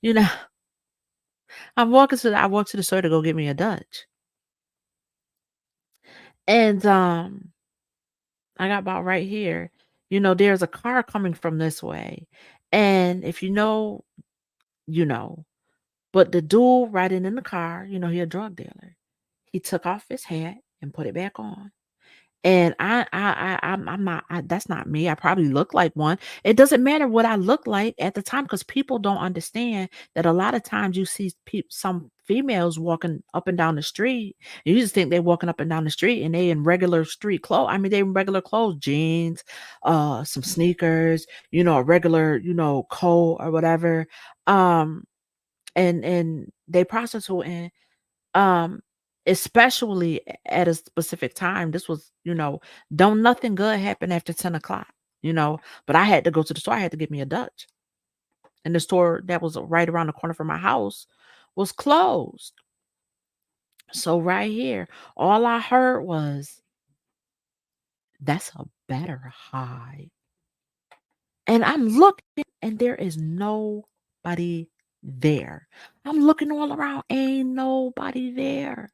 You know, I walked to the store to go get me a Dutch. And I got about right here. There's a car coming from this way. And if you know, you know. But the dude riding in the car, he a drug dealer. He took off his hat and put it back on. And I'm not. That's not me. I probably look like one. It doesn't matter what I look like at the time because people don't understand that a lot of times you see some females walking up and down the street. And you just think they're walking up and down the street and they in regular street clothes. I mean, they in regular clothes, jeans, some sneakers, a regular, coat or whatever. Um, and they prostituting um especially at a specific time. This was, don't nothing good happen after 10 o'clock, but I had to go to the store. I had to get me a Dutch, and the store that was right around the corner from my house was closed. So right here, all I heard was, that's a better high. And I'm looking and there is nobody there. I'm looking all around, ain't nobody there.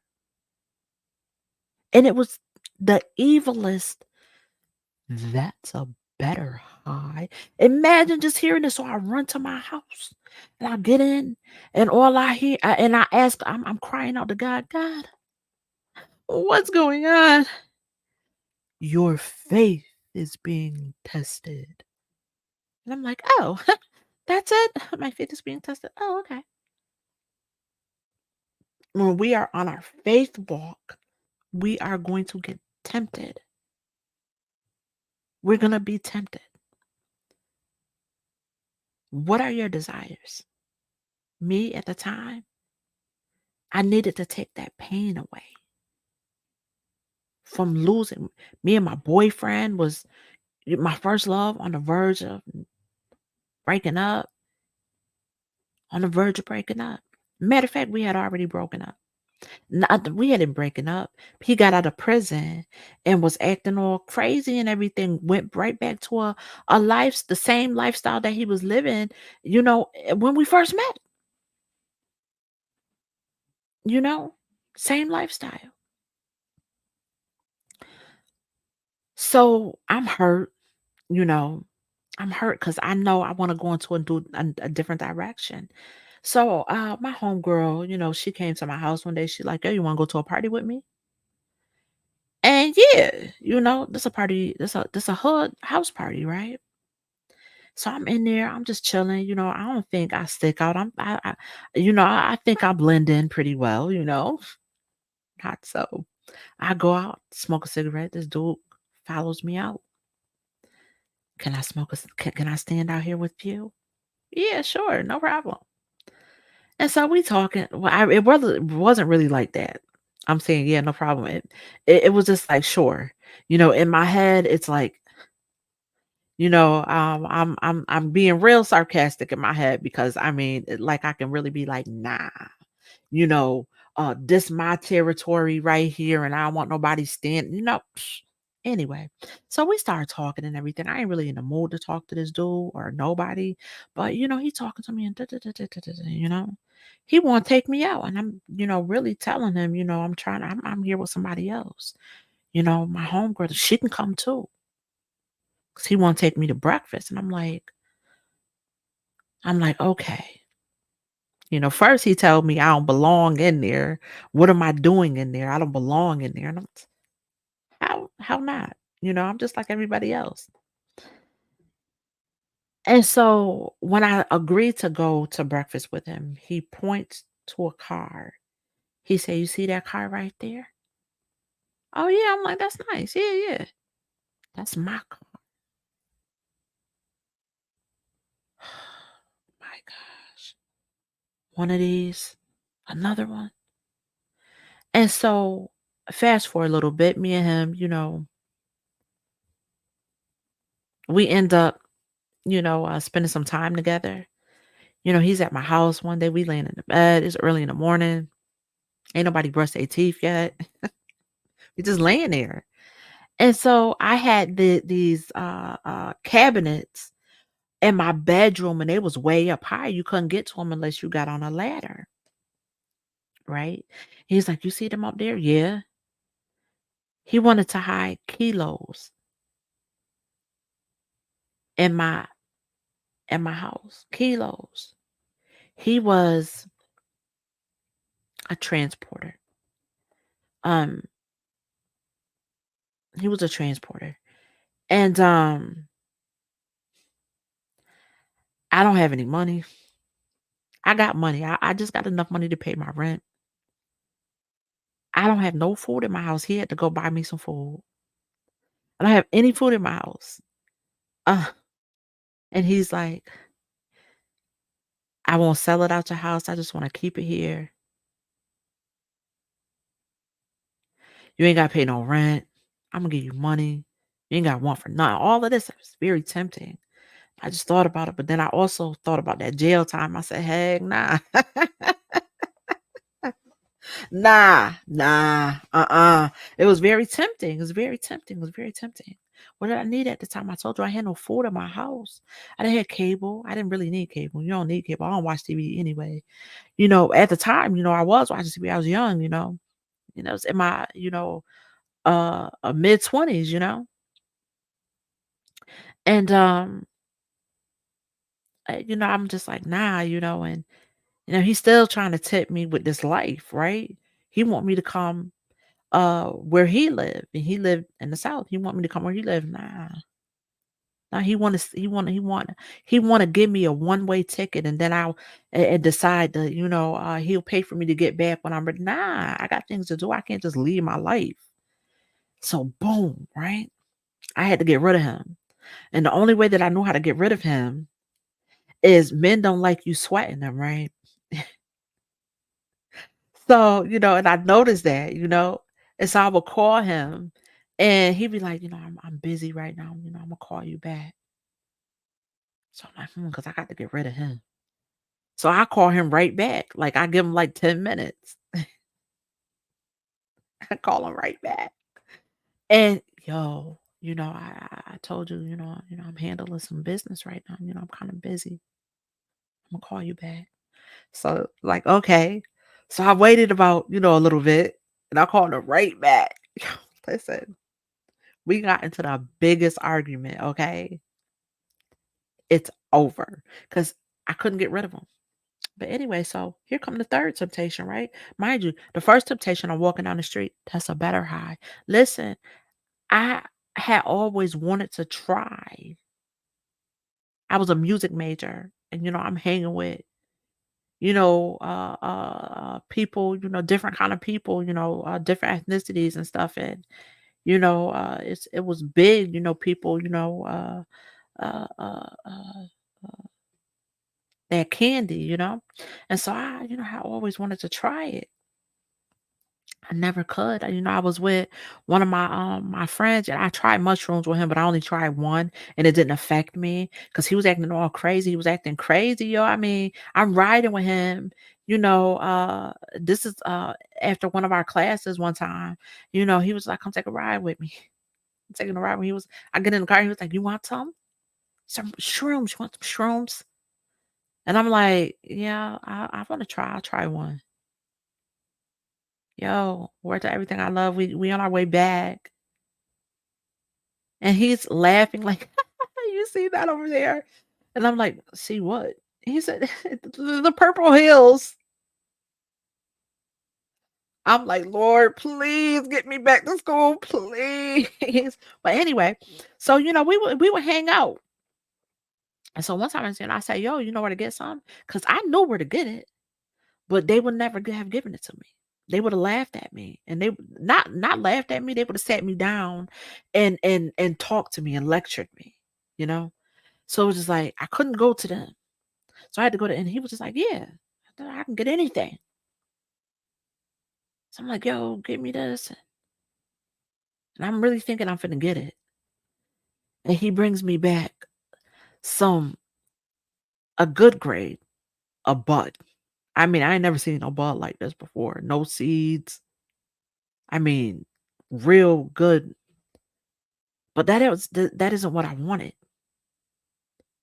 And it was the evilest, that's a better high. Imagine just hearing this. So I run to my house and I get in, and all I hear, and I ask, I'm crying out to God, God, what's going on? Your faith is being tested. And I'm like, oh, that's it. My faith is being tested. Oh, okay. When we are on our faith walk, we are going to get tempted. We're going to be tempted. What are your desires? Me at the time, I needed to take that pain away from losing. Me and my boyfriend was my first love, on the verge of breaking up, on the verge of breaking up. Matter of fact, we had already broken up. Not, we hadn't broken up. He got out of prison and was acting all crazy and everything. Went right back to a life, the same lifestyle that he was living, when we first met, you know, same lifestyle. So I'm hurt, you know, I'm hurt because I know I want to go into a different direction. So my homegirl, she came to my house one day. She like, "Oh, you want to go to a party with me?" And yeah, this a party, this a hood house party, right? So I'm in there, I'm just chilling, I don't think I stick out. I think I blend in pretty well, not so. I go out, smoke a cigarette. This dude follows me out. Can I smoke can I stand out here with you? Yeah, sure, no problem. And so we talking. Well, it wasn't really like that. I'm saying, yeah, no problem. It was just like, sure. In my head, it's like, I'm being real sarcastic in my head because I mean, like I can really be like, nah, you know, this my territory right here, and I don't want nobody standing. Anyway, so we started talking and everything. I ain't really in the mood to talk to this dude or nobody, but he talking to me and he want to take me out, and I'm really telling him, I'm here with somebody else. My homegirl, she can come too, cause he want to take me to breakfast, and I'm like, okay. First he told me I don't belong in there. What am I doing in there? I don't belong in there. And how not? I'm just like everybody else. And so when I agreed to go to breakfast with him, he points to a car. He said, "You see that car right there?" Oh yeah, I'm like, that's nice. Yeah, yeah. That's my car. My gosh. One of these, another one. And so fast forward a little bit, me and him, we end up, spending some time together. He's at my house one day. We laying in the bed. It's early in the morning. Ain't nobody brushed their teeth yet. We just laying there. And so I had these cabinets in my bedroom, and they was way up high. You couldn't get to them unless you got on a ladder, right? He's like, "You see them up there?" Yeah. He wanted to hide kilos in my house. Kilos. He was a transporter. Um, he was a transporter. And I don't have any money. I got money. I just got enough money to pay my rent. I don't have no food in my house. He had to go buy me some food. I don't have any food in my house. Uh, and he's like, "I won't sell it out your house. I just want to keep it here. You ain't got to pay no rent. I'm going to give you money. You ain't got one for nothing." All of this was very tempting. I just thought about it. But then I also thought about that jail time. I said, heck nah. Nah, nah, It was very tempting. It was very tempting. It was very tempting. What did I need at the time? I told you I had no food in my house. I didn't have cable. I didn't really need cable. You don't need cable. I don't watch TV anyway. At the time, I was watching TV. I was young, it was in my, mid 20s, And I'm just like, nah, and he's still trying to tip me with this life, right? He want me to come where he lived, and he lived in the South. He want me to come where he lived. Nah. Nah, he want to give me a one-way ticket, and then I'll decide to, he'll pay for me to get back when I'm ready. Nah, I got things to do. I can't just leave my life. So boom, right? I had to get rid of him. And the only way that I knew how to get rid of him is men don't like you sweating them, right? So, and I noticed that, and so I would call him, and he'd be like, I'm busy right now, I'm gonna call you back. So I'm like, because I got to get rid of him. So I call him right back. Like I give him like 10 minutes. I call him right back. And yo, I told you, I'm handling some business right now. I'm kind of busy. I'm gonna call you back. So like, okay. So I waited about, a little bit, and I called him right back. Listen, we got into the biggest argument, okay? It's over. Because I couldn't get rid of him. But anyway, so here come the third temptation, right? Mind you, the first temptation, I'm walking down the street. That's a better high. Listen, I had always wanted to try I was a music major, and, I'm hanging with, people, different kind of people, different ethnicities and stuff, and, it was big, people, that candy, and so I always wanted to try it. I never could. I was with one of my friends, and I tried mushrooms with him, but I only tried one, and it didn't affect me because he was acting all crazy. He was acting crazy, yo. I mean, I'm riding with him. This is after one of our classes one time. He was like, "Come take a ride with me." I'm taking a ride when he was. I get in the car. He was like, "You want some shrooms? You want some shrooms?" And I'm like, "Yeah, I want to try. I'll try one." Yo, word to everything I love. We on our way back. And he's laughing like, "You see that over there?" And I'm like, "See what?" He said, "The purple hills." I'm like, "Lord, please get me back to school, please." But anyway, so, we would hang out. And so one time I said, "Yo, you know where to get some?" Because I know where to get it, but they would never have given it to me. They would have laughed at me, and they not laughed at me, they would have sat me down and talked to me and lectured me, you know? So it was just like I couldn't go to them. So I had to go to, and he was just like, "Yeah, I can get anything." So I'm like, "Yo, give me this." And I'm really thinking I'm finna get it. And he brings me back some a good grade, a bud. I mean, I ain't never seen a bud like this before. No seeds. I mean, real good. But that isn't what I wanted.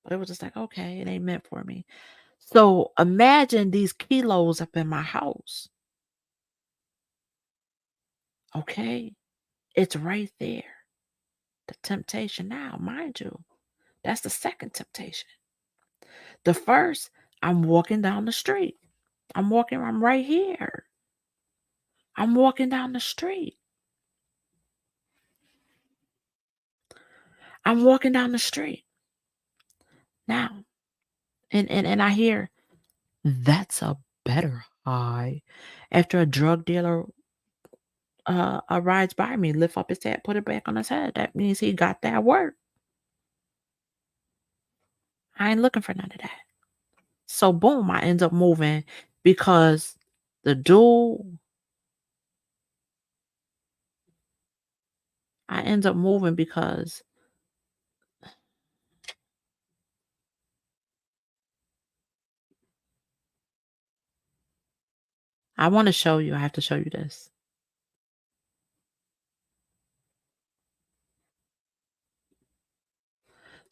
But it was just like, okay, it ain't meant for me. So imagine these kilos up in my house. Okay. It's right there. The temptation now, mind you. That's the second temptation. The first, I'm walking down the street. I'm right here. I'm walking down the street. I'm walking down the street now. And I hear that's a better high. After a drug dealer rides by me, lift up his head, put it back on his head. That means he got that work. I ain't looking for none of that. So boom, I end up moving because the dude I end up moving because I want to show you. I have to show you this.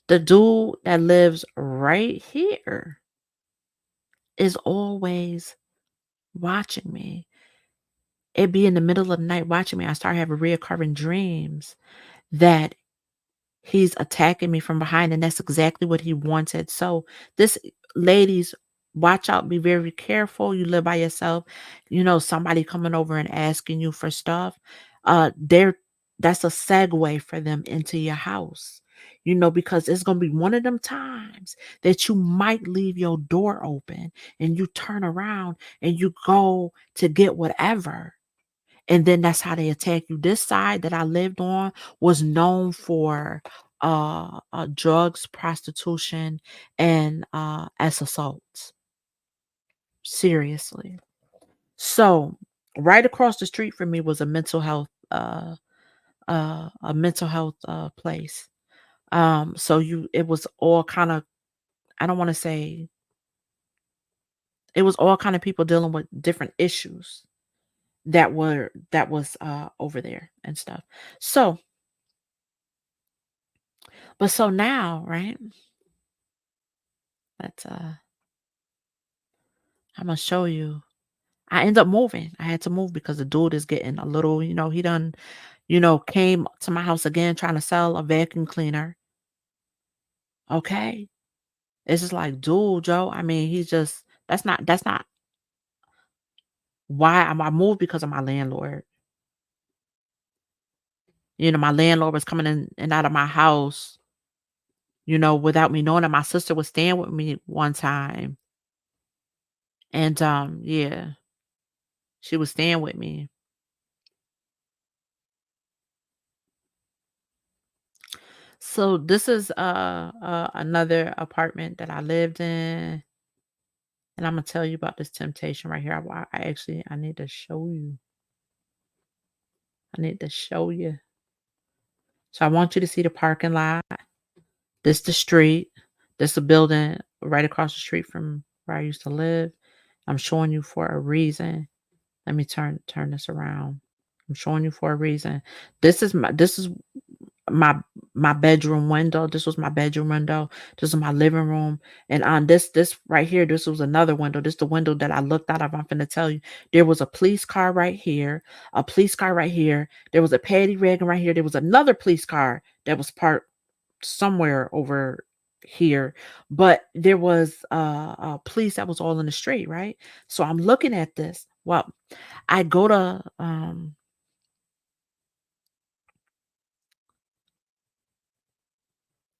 The dude that lives right here is always watching me. It be in the middle of the night watching me. I start having reoccurring dreams that he's attacking me from behind, and that's exactly what he wanted. So this ladies, watch out, be very careful. You live by yourself. Somebody coming over and asking you for stuff. There that's a segue for them into your house. Because it's gonna be one of them times that you might leave your door open and you turn around and you go to get whatever. And then that's how they attack you. This side that I lived on was known for drugs, prostitution, and as assaults. Seriously. So right across the street from me was a mental health place. So it was all kind of, I don't want to say, it was all kind of people dealing with different issues that was over there and stuff. So but so now, right? Let's I'm gonna show you. I end up moving. I had to move because the dude is getting a little, he done, came to my house again trying to sell a vacuum cleaner. Okay. It's just like, dude, Joe. I mean, he's just that's not why I moved because of my landlord. My landlord was coming in and out of my house without me knowing that my sister was staying with me one time. And yeah, she was staying with me. So this is another apartment that I lived in, and I'm gonna tell you about this temptation right here. I need to show you. I need to show you. So I want you to see the parking lot. This the street. This the building right across the street from where I used to live. I'm showing you for a reason. Let me turn this around. I'm showing you for a reason. This is my my bedroom window. This was my bedroom window. This is my living room. And on this right here, this was another window. This the window that I looked out of. I'm finna tell you. There was a police car right here, a police car right here. There was a paddy wagon right here. There was another police car that was parked somewhere over here, but there was a police that was all in the street, right? So I'm looking at this. Well, I go to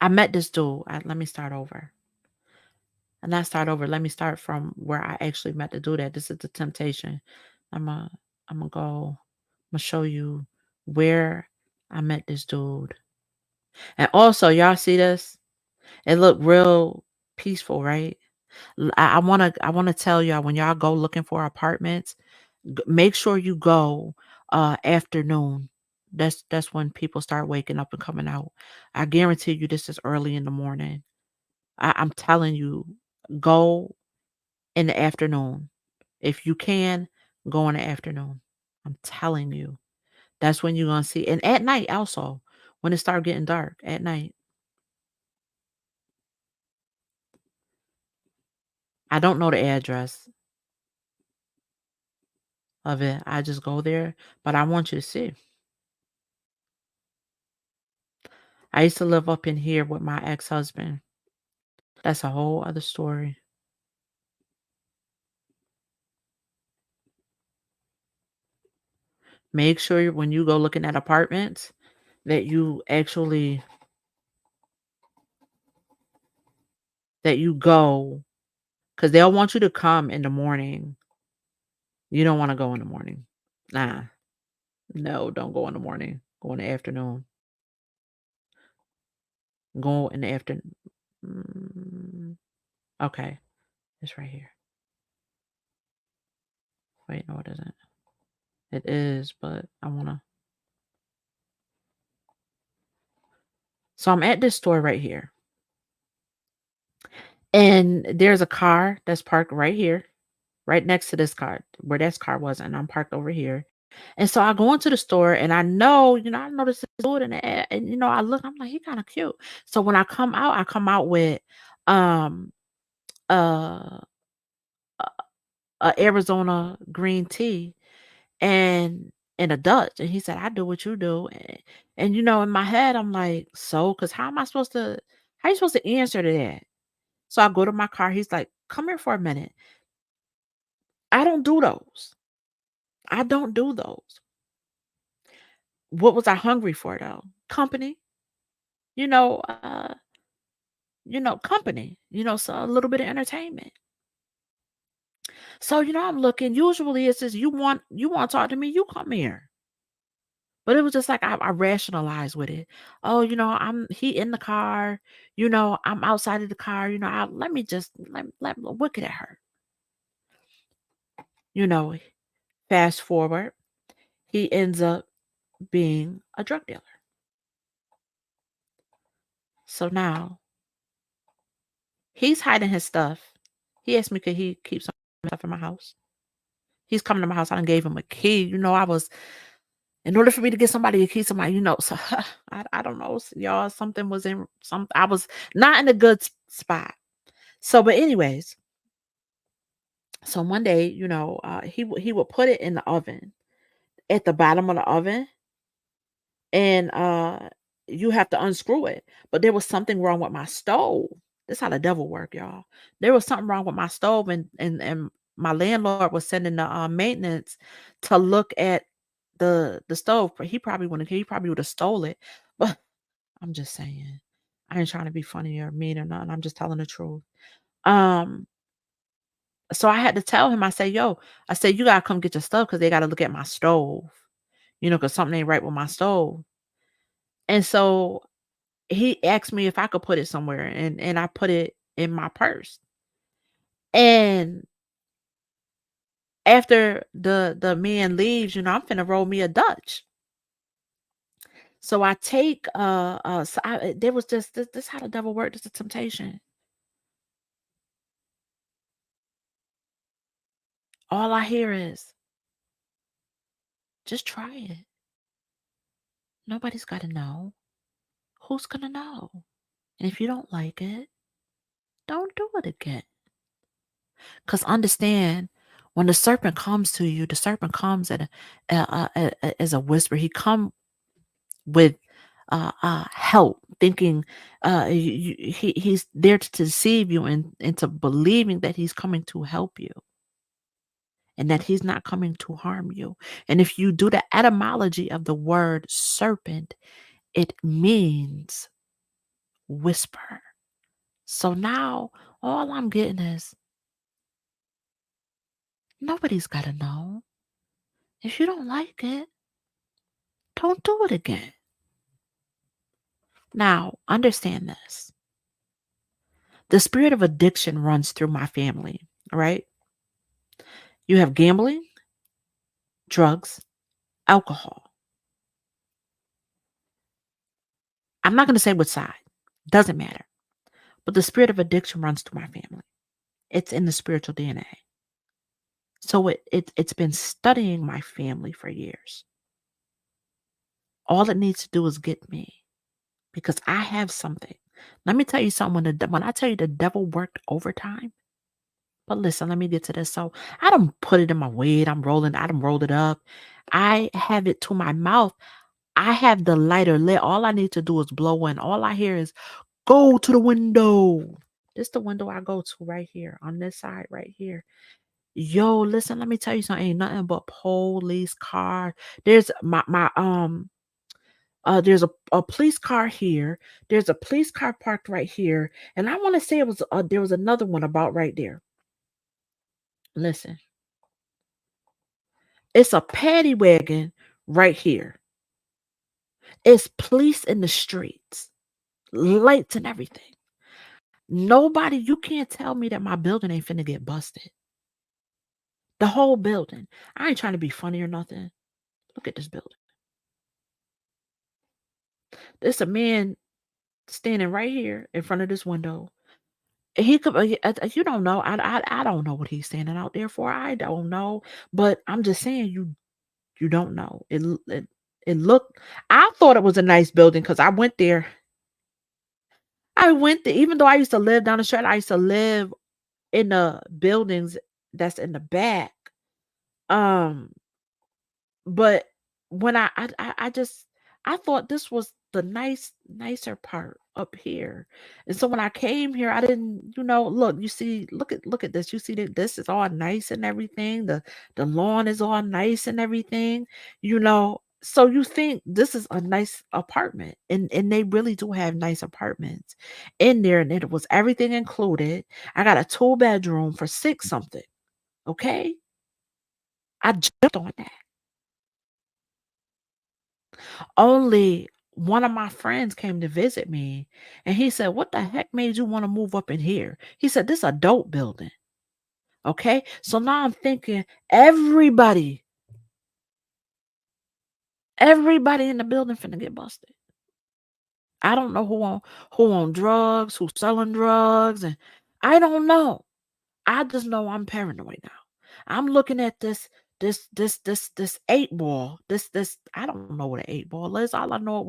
I met this dude. Let me start over. And not start over. Let me start from where I actually met the dude at. This is the temptation. I'm a I'm gonna go. I'm gonna show you where I met this dude. And also, y'all see this? It looked real peaceful, right? I wanna tell y'all when y'all go looking for apartments, make sure you go afternoon. That's when people start waking up and coming out. I guarantee you this is early in the morning. I'm telling you, go in the afternoon. If you can, go in the afternoon. I'm telling you. That's when you're gonna see, and at night also, when it start getting dark at night. I don't know the address of it. I just go there, but I want you to see. I used to live up in here with my ex-husband. That's a whole other story. Make sure when you go looking at apartments that you go, because they'll want you to come in the morning. You don't want to go in the morning. Nah, no, don't go in the morning. Go in the afternoon. Go in the afternoon. Mm, okay, it's right here. Wait, no, it isn't. It is, but I wanna. So I'm at this store right here, and there's a car that's parked right here, right next to this car, where this car was, and I'm parked over here. And so I go into the store, and I noticed this dude in the ad, and I look, I'm like, he kind of cute. So when I come out with um uh a Arizona green tea and a Dutch. And he said, I do what you do. And in my head, I'm like, so, because how you supposed to answer to that? So I go to my car. He's like, come here for a minute. I don't do those. I don't do those. What was I hungry for though? Company, you know, uh, company, so a little bit of entertainment. So, I'm looking, usually it's just you want to talk to me, you come here. But it was just like I rationalized with it. Oh, he in the car, I'm outside of the car, let me just look at her. You know, fast forward, he ends up being a drug dealer. So now he's hiding his stuff. He asked me could he keep some stuff in my house. He's coming to my house. I done gave him a key. I was in order for me to get somebody to key somebody, so I don't know, y'all. Something was in some. I was not in a good spot. So, but anyways, so one day, he would put it in the oven, at the bottom of the oven, and you have to unscrew it. But there was something wrong with my stove. This how the devil work, y'all. There was something wrong with my stove, and my landlord was sending the maintenance to look at the stove. But he probably would have stole it. But I'm just saying, I ain't trying to be funny or mean or nothing. I'm just telling the truth. Um, so I had to tell him, I said, yo, I said, you gotta come get your stuff because they gotta look at my stove, because something ain't right with my stove. And so he asked me if I could put it somewhere, and I put it in my purse. And after the man leaves, I'm finna roll me a Dutch. So I take so there was just this how the devil worked. This is a temptation. All I hear is just try it. Nobody's got to know. Who's gonna know? And if you don't like it, don't do it again. Because understand, when the serpent comes to you, the serpent comes as a whisper. He come with help, thinking he's there to deceive you and into believing that he's coming to help you and that he's not coming to harm you. And if you do the etymology of the word serpent, it means whisper. So now all I'm getting is nobody's got to know. If you don't like it, don't do it again. Now, understand this. The spirit of addiction runs through my family, all right? You have gambling, drugs, alcohol. I'm not going to say which side. Doesn't matter. But the spirit of addiction runs through my family. It's in the spiritual DNA. So it's been studying my family for years. All it needs to do is get me because I have something. Let me tell you something. When I tell you the devil worked overtime, but listen, let me get to this. So I don't put it in my weed. I done rolled it up. I have it to my mouth. I have the lighter lit. All I need to do is blow in. All I hear is go to the window. This the window I go to right here on this side right here. Yo, listen, let me tell you something. Ain't nothing but police car. There's there's a police car here. There's a police car parked right here. And I want to say there was another one about right there. Listen, it's a paddy wagon right here. It's police in the streets, lights and everything. Nobody, you can't tell me that my building ain't finna get busted. The whole building. I ain't trying to be funny or nothing. Look at this building. There's a man standing right here in front of this window. He could, you don't know. I don't know what he's standing out there for. I don't know. But I'm just saying, you don't know. It looked. I thought it was a nice building because I went there. I went there, even though I used to live down the street. I used to live in the buildings that's in the back. Um, but when I just I thought this was the nicer part up here. And so when I came here, I didn't, look, you see, look at this. You see that this is all nice and everything. The lawn is all nice and everything, So you think this is a nice apartment. And they really do have nice apartments in there. And it was everything included. I got a 2-bedroom for 6 something. Okay. I jumped on that. Only one of my friends came to visit me and he said, "What the heck made you want to move up in here?" He said, "This a dope building." Okay. So now I'm thinking everybody in the building finna get busted. I don't know who on drugs, who's selling drugs, and I don't know. I just know I'm paranoid now. I'm looking at this 8 ball. This I don't know what an 8 ball is. All I know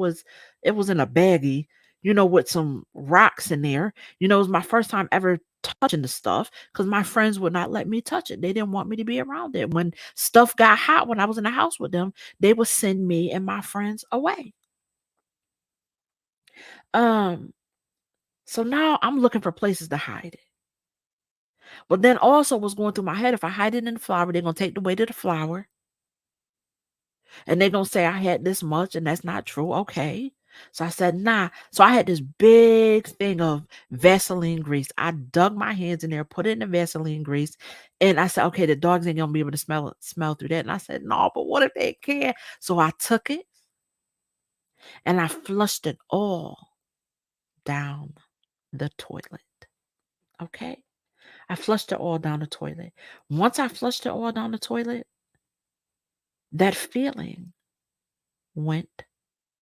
it was in a baggie, with some rocks in there. It was my first time ever touching the stuff because my friends would not let me touch it. They didn't want me to be around it. When stuff got hot when I was in the house with them, they would send me and my friends away. Um, so now I'm looking for places to hide it. But then also what's going through my head, if I hide it in the flour, they're gonna take the weight of the flour and they're gonna say I had this much and that's not true. Okay. So I said, nah. So I had this big thing of Vaseline grease. I dug my hands in there, put it in the Vaseline grease, and I said, okay, the dogs ain't gonna be able to smell through that. And I said, no, but what if they can? So I took it and I flushed it all down the toilet. Okay. I flushed it all down the toilet. Once I flushed it all down the toilet, that feeling went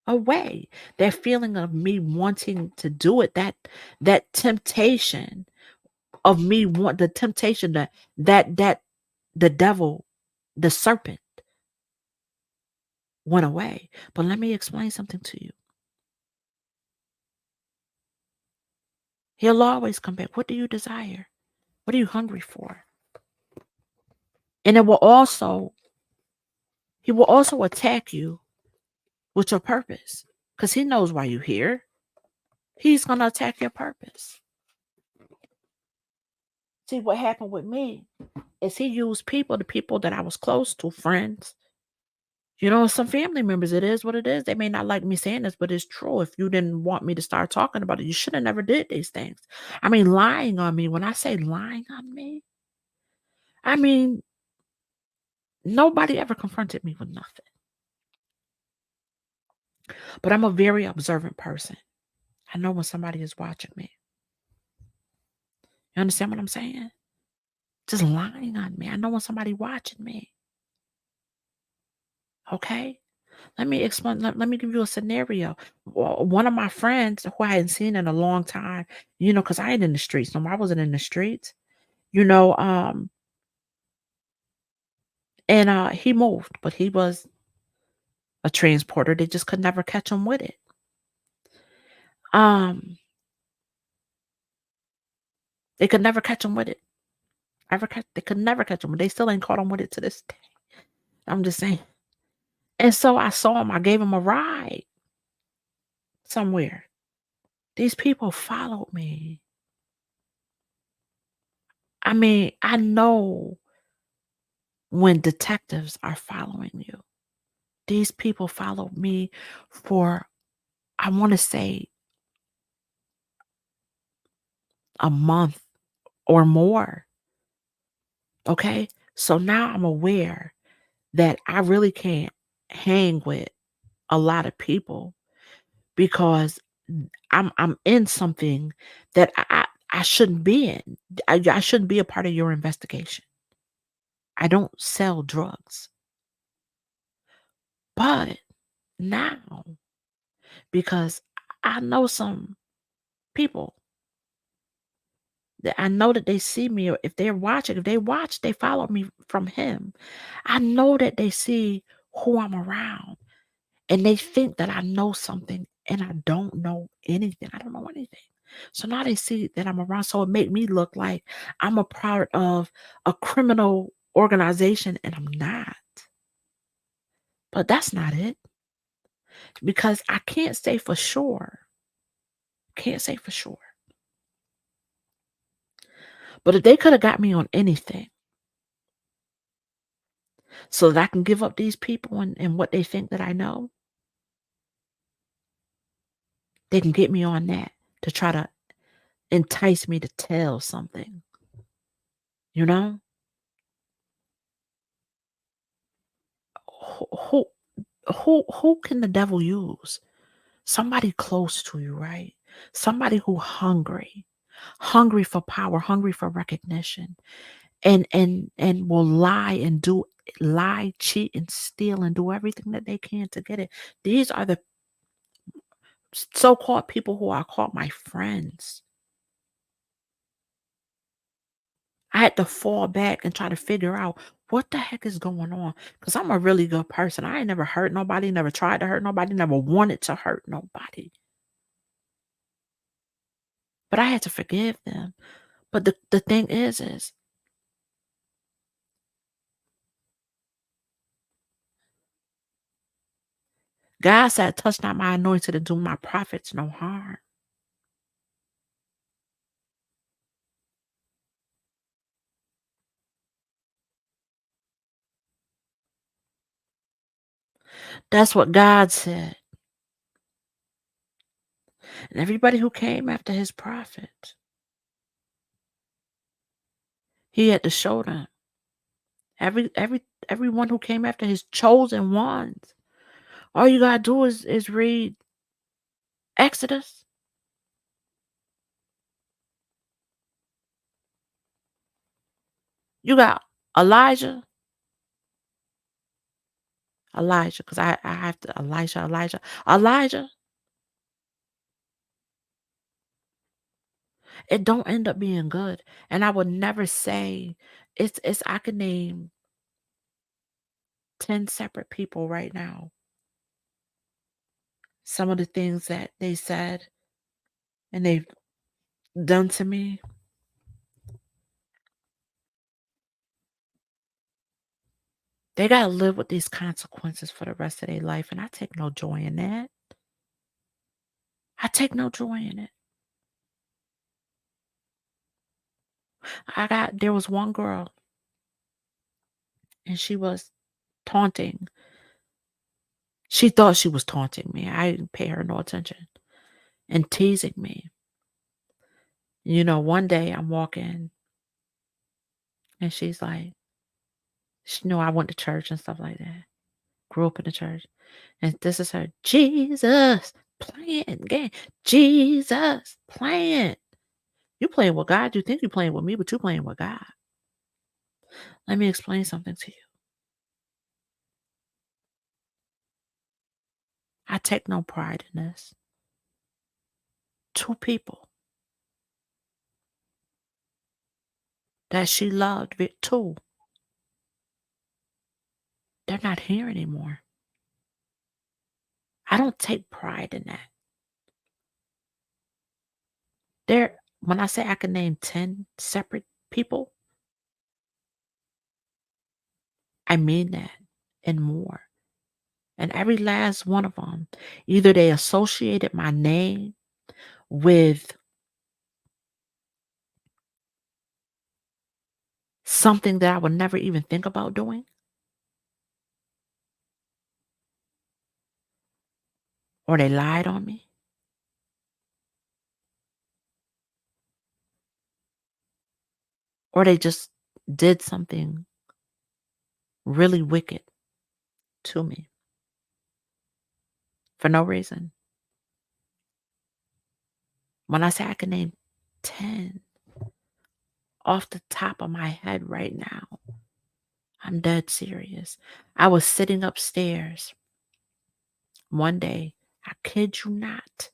away. That feeling of me wanting to do it, that temptation of me want the temptation that the devil, the serpent went away. But let me explain something to you. He'll always come back. What do you desire? What are you hungry for? And he will also attack you with your purpose because he knows why you're here. He's going to attack your purpose. See, what happened with me is he used people, the people that I was close to, friends, some family members. It is what it is. They may not like me saying this, but it's true. If you didn't want me to start talking about it, you should have never did these things. I mean, lying on me. When I say lying on me, I mean, nobody ever confronted me with nothing. But I'm a very observant person. I know when somebody is watching me. You understand what I'm saying? Just lying on me. I know when somebody watching me. Okay? Let me explain. Let me give you a scenario. One of my friends who I hadn't seen in a long time, because I ain't in the streets. No, I wasn't in the streets, you know, um, and he moved, but he was a transporter. They just could never catch him with it. Um, they could never catch him with it. They could never catch him. They still ain't caught him with it to this day. I'm just saying. And so I saw him. I gave him a ride somewhere. These people followed me. I mean, I know when detectives are following you. These people followed me for, I want to say, a month or more. Okay. So now I'm aware that I really can't hang with a lot of people because I'm in something that I shouldn't be in. I shouldn't be a part of your investigation. I don't sell drugs. But now, because I know some people that I know that they see me, or if they're watching, if they watch, they follow me from him. I know that they see who I'm around and they think that I know something and I don't know anything. I don't know anything. So now they see that I'm around. So it make me look like I'm a part of a criminal organization and I'm not. But that's not it because I can't say for sure. Can't say for sure. But if they could have got me on anything so that I can give up these people and what they think that I know, they can get me on that to try to entice me to tell something, you know? Who who who can the devil use? Somebody close to you, right? Somebody who hungry for power, hungry for recognition, and will lie, cheat, and steal and do everything that they can to get it. These are the so-called people who I call my friends. I had to fall back and try to figure out what the heck is going on. Because I'm a really good person. I ain't never hurt nobody, never tried to hurt nobody, never wanted to hurt nobody. But I had to forgive them. But the thing is God said, touch not my anointed and do my prophets no harm. That's what God said. And everybody who came after his prophet, he had to show them. Everyone who came after his chosen ones. All you gotta do is read Exodus. You got Elijah, because I have to Elijah. It don't end up being good. And I would never say it's I could name 10 separate people right now. Some of the things that they said and they've done to me. They gotta live with these consequences for the rest of their life. And I take no joy in that. I take no joy in it. There was one girl and she was taunting. She thought she was taunting me. I didn't pay her no attention and teasing me. One day I'm walking and she's like, she knew I went to church and stuff like that. Grew up in the church. And this is her, Jesus, playing game. Jesus, playing. You playing with God. You think you playing with me, but you playing with God. Let me explain something to you. I take no pride in this. Two people that she loved, two, they're not here anymore. I don't take pride in that. When I say I can name 10 separate people, I mean that and more. And every last one of them, either they associated my name with something that I would never even think about doing, or they lied on me, or they just did something really wicked to me for no reason. When I say I can name 10 off the top of my head right now, I'm dead serious. I was sitting upstairs one day, I kid you not,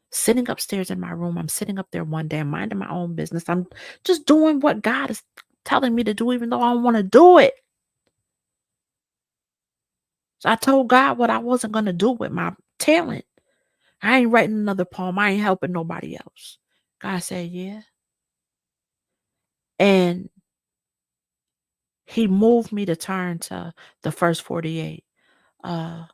sitting upstairs in my room. I'm sitting up there one day, I'm minding my own business. I'm just doing what God is telling me to do, even though I don't want to do it. So I told God what I wasn't going to do with my talent. I ain't writing another poem. I ain't helping nobody else. God said, yeah. And he moved me to turn to the first 48. Uh,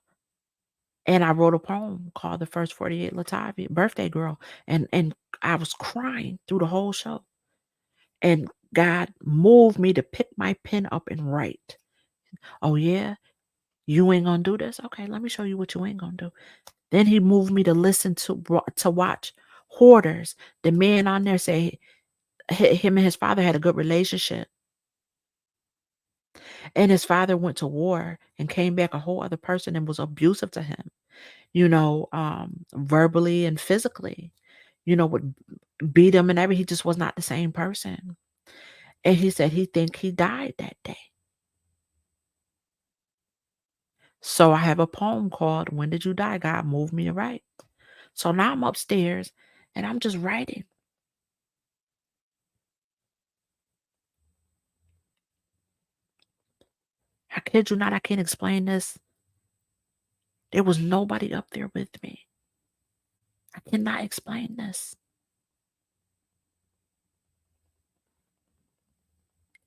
and I wrote a poem called The First 48 Latavia, Birthday Girl. And I was crying through the whole show. And God moved me to pick my pen up and write. Oh, yeah? You ain't gonna do this? Okay, let me show you what you ain't gonna do. Then he moved me to listen to watch Hoarders. The man on there say him and his father had a good relationship. And his father went to war and came back a whole other person and was abusive to him, verbally and physically, would beat him and everything. He just was not the same person. And he said he think he died that day. So I have a poem called When Did You Die? God Moved Me to Write. So now I'm upstairs and I'm just writing. I kid you not, I can't explain this. There was nobody up there with me. I cannot explain this.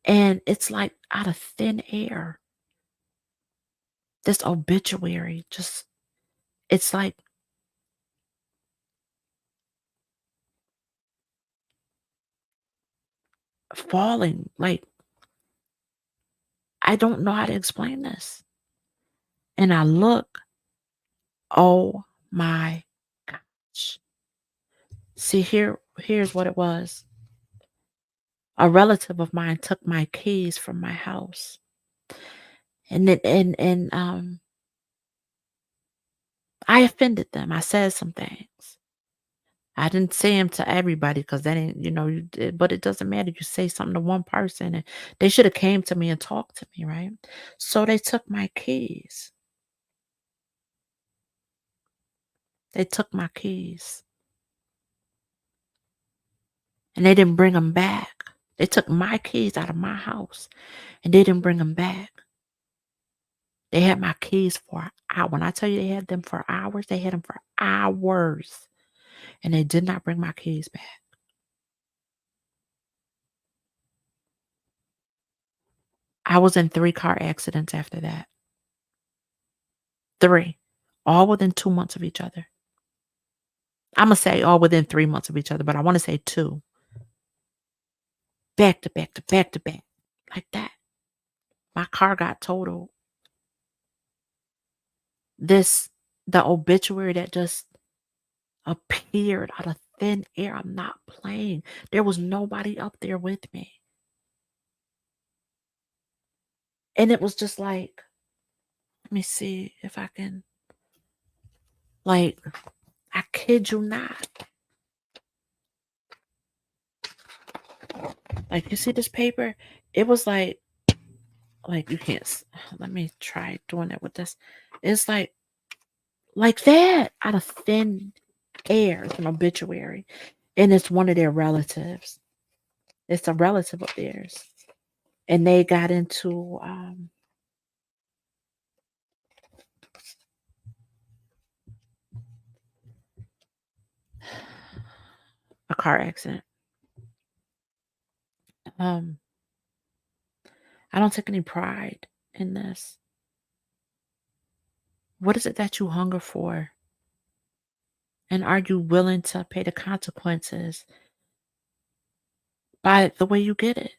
And it's like out of thin air. This obituary just, it's like falling. Like, I don't know how to explain this. And I look, oh my gosh. See, here's what it was. A relative of mine took my keys from my house. And I offended them. I said some things. I didn't say them to everybody because that ain't, you did, but it doesn't matter. You say something to one person and they should have came to me and talked to me, right? So they took my keys. They took my keys and they didn't bring them back. They took my keys out of my house and they didn't bring them back. They had my keys for an hour. When I tell you they had them for hours, they had them for hours and they did not bring my keys back. I was in 3 car accidents after that. 3. All within 2 months of each other. Imma say all within 3 months of each other, but I wanna say 2. Back to back to back to back, like that. My car got totaled. This the obituary that just appeared out of thin air, I'm not playing. There was nobody up there with me. And it was just like, let me see if I can, like, I kid you not. Like, you see this paper? It was like you can't let me try doing it with this. It's like that out of thin air. It's an obituary. And it's one of their relatives. It's a relative of theirs. And they got into a car accident. Um, I don't take any pride in this. What is it that you hunger for? And are you willing to pay the consequences by the way you get it?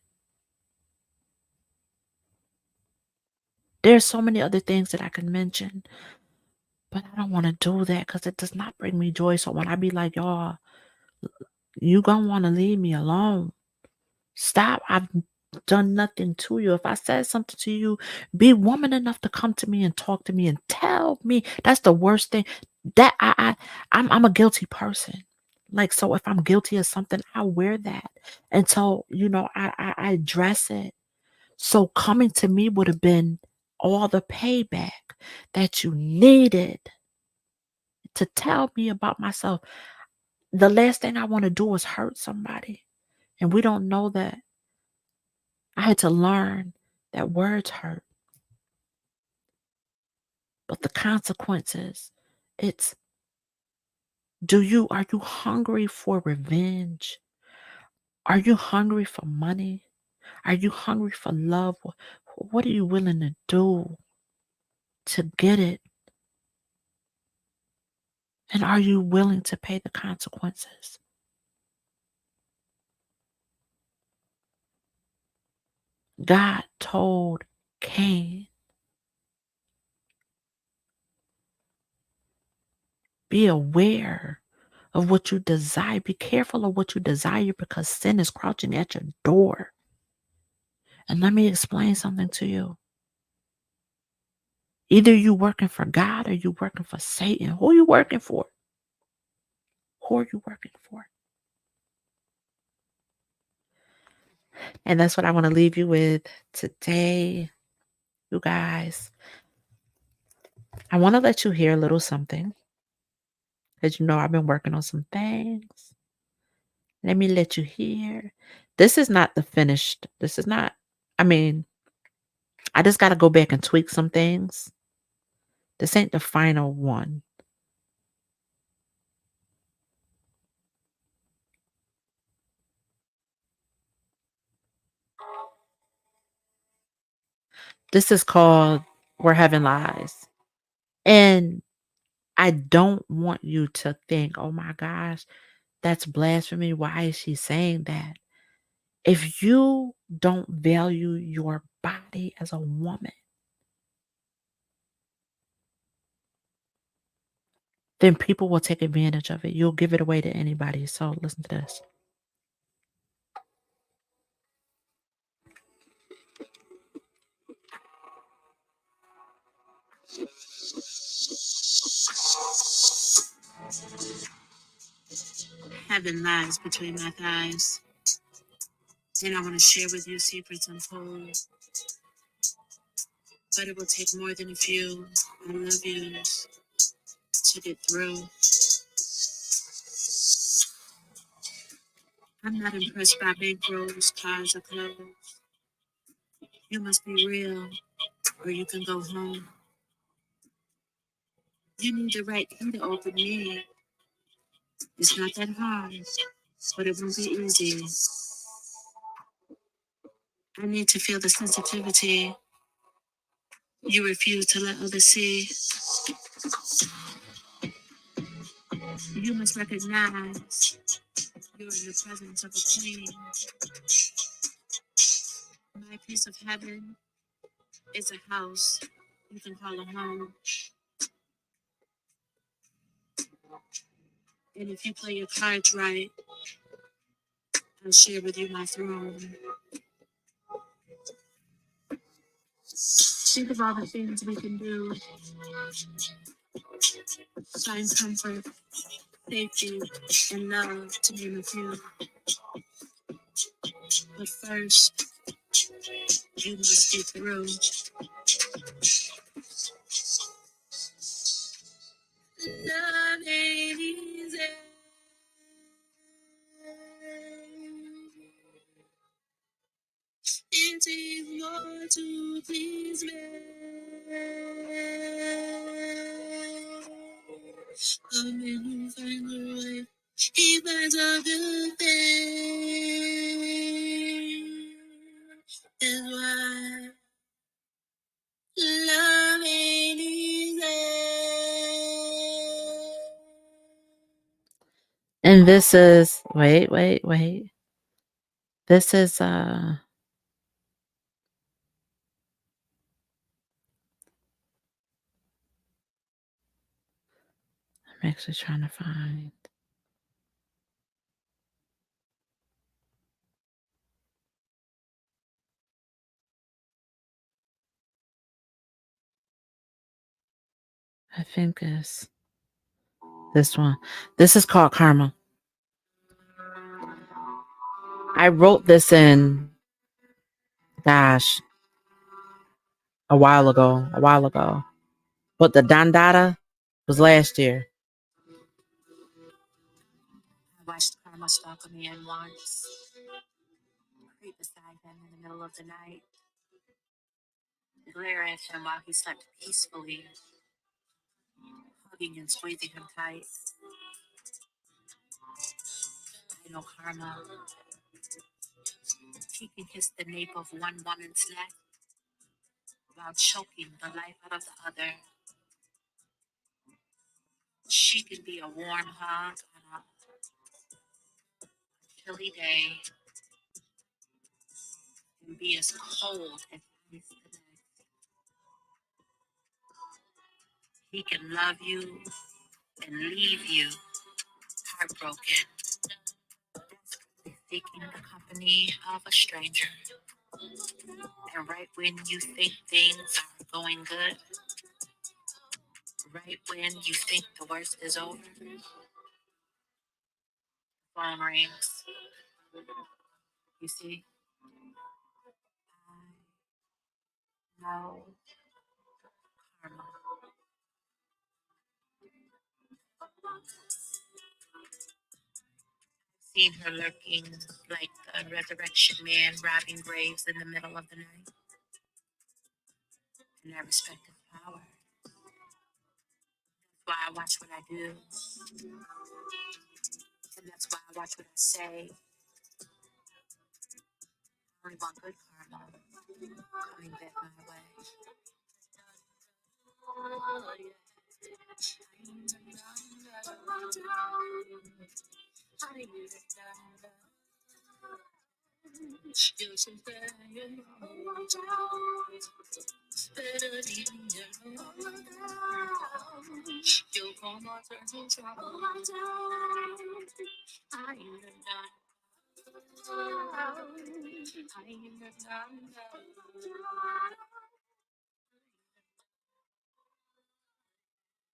There's so many other things that I can mention, but I don't want to do that because it does not bring me joy. So when I be like, y'all, you gonna want to leave me alone. Stop. I've done nothing to you. If I said something to you, be woman enough to come to me and talk to me and tell me. That's the worst thing. That I'm a guilty person. Like, so if I'm guilty of something, I wear that. And so, I address it. So coming to me would have been all the payback that you needed to tell me about myself. The last thing I want to do is hurt somebody. And we don't know that. I had to learn that words hurt, but the consequences, it's are you hungry for revenge? Are you hungry for money? Are you hungry for love? What are you willing to do to get it? And are you willing to pay the consequences? God told Cain, be aware of what you desire. Be careful of what you desire because sin is crouching at your door. And let me explain something to you. Either you working for God or you working for Satan. Who are you working for? Who are you working for? And that's what I want to leave you with today, you guys. I want to let you hear a little something because I've been working on some things. Let me let you hear. This is not the finished. This is not, I mean, I just got to go back and tweak some things. This ain't the final one. This is called Where Heaven Lies. And I don't want you to think, oh my gosh, that's blasphemy. Why is she saying that? If you don't value your body as a woman, then people will take advantage of it. You'll give it away to anybody. So listen to this. Heaven lies between my thighs, and I want to share with you secrets untold, but it will take more than a few I love yous to get through. I'm not impressed by bankrolls, cars, or clothes. You must be real, or you can go home. You need the right key to open me. It's not that hard, but it won't be easy. I need to feel the sensitivity you refuse to let others see. You must recognize you're in the presence of a queen. My piece of heaven is a house you can call a home. And if you play your cards right, I'll share with you my throne. Think of all the things we can do. Find comfort, safety, and love, to name a few. But first, you must get through. Love ain't easy. It takes more to please me. But when you find the right, he finds a good thing. That's why love ain't easy. And this is wait. This is I'm actually trying to find. I think it's this one. This is called Karma. I wrote this in, gosh, a while ago. But the Dandada was last year. I watched Karma stalk a man once, creep beside him in the middle of the night, glare at him while he slept peacefully, hugging and squeezing him tight. I know Karma. He can kiss the nape of one woman's neck while choking the life out of the other. She can be a warm hug on a chilly day and be as cold as ice the next. He can love you and leave you heartbroken, seeking the company of a stranger. And right when you think things are going good, right when you think the worst is over, phone rings. You see, I know Karma. Seen her lurking like the resurrection man robbing graves in the middle of the night. And I respect his power. That's why I watch what I do. And that's why I watch what I say. I only want good karma coming back my way.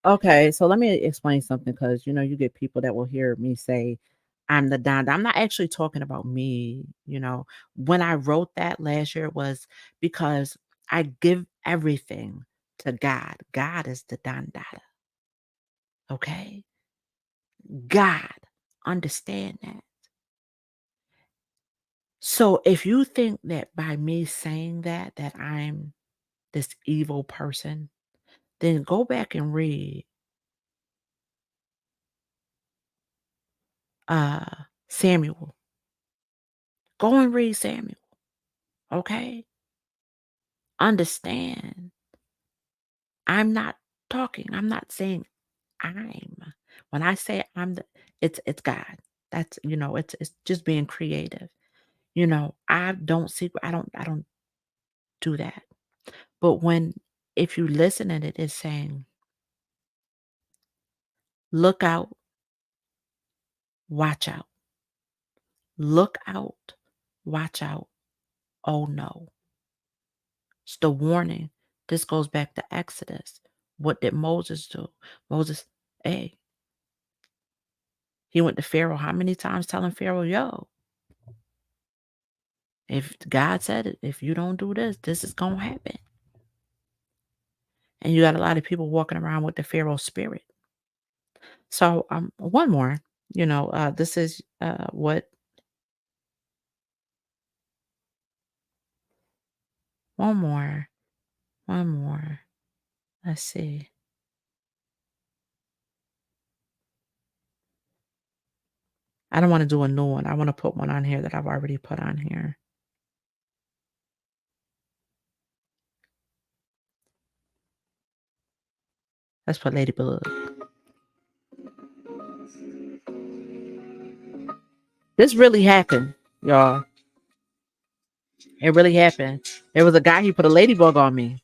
Okay, so let me explain something because you get people that will hear me say I'm the Donda. I'm not actually talking about me. When I wrote that last year, it was because I give everything to God. God is the Donda. Okay, God, understand that. So if you think that by me saying that I'm this evil person, then go back and read Samuel. Go and read Samuel. Okay? Understand. I'm not talking. I'm not saying I'm. When I say I'm it's God. That's it's just being creative. I don't do that. But if you listen and it is saying, look out, watch out. Look out, watch out. Oh no. It's the warning. This goes back to Exodus. What did Moses do? Moses, hey, he went to Pharaoh how many times telling Pharaoh, yo, if God said it, if you don't do this, this is going to happen. And you got a lot of people walking around with the Pharaoh spirit. So one more, this is one more, one more. Let's see. I don't want to do a new one. I want to put one on here that I've already put on here. Let's put Ladybug. This really happened, y'all. It really happened. There was a guy, he put a ladybug on me.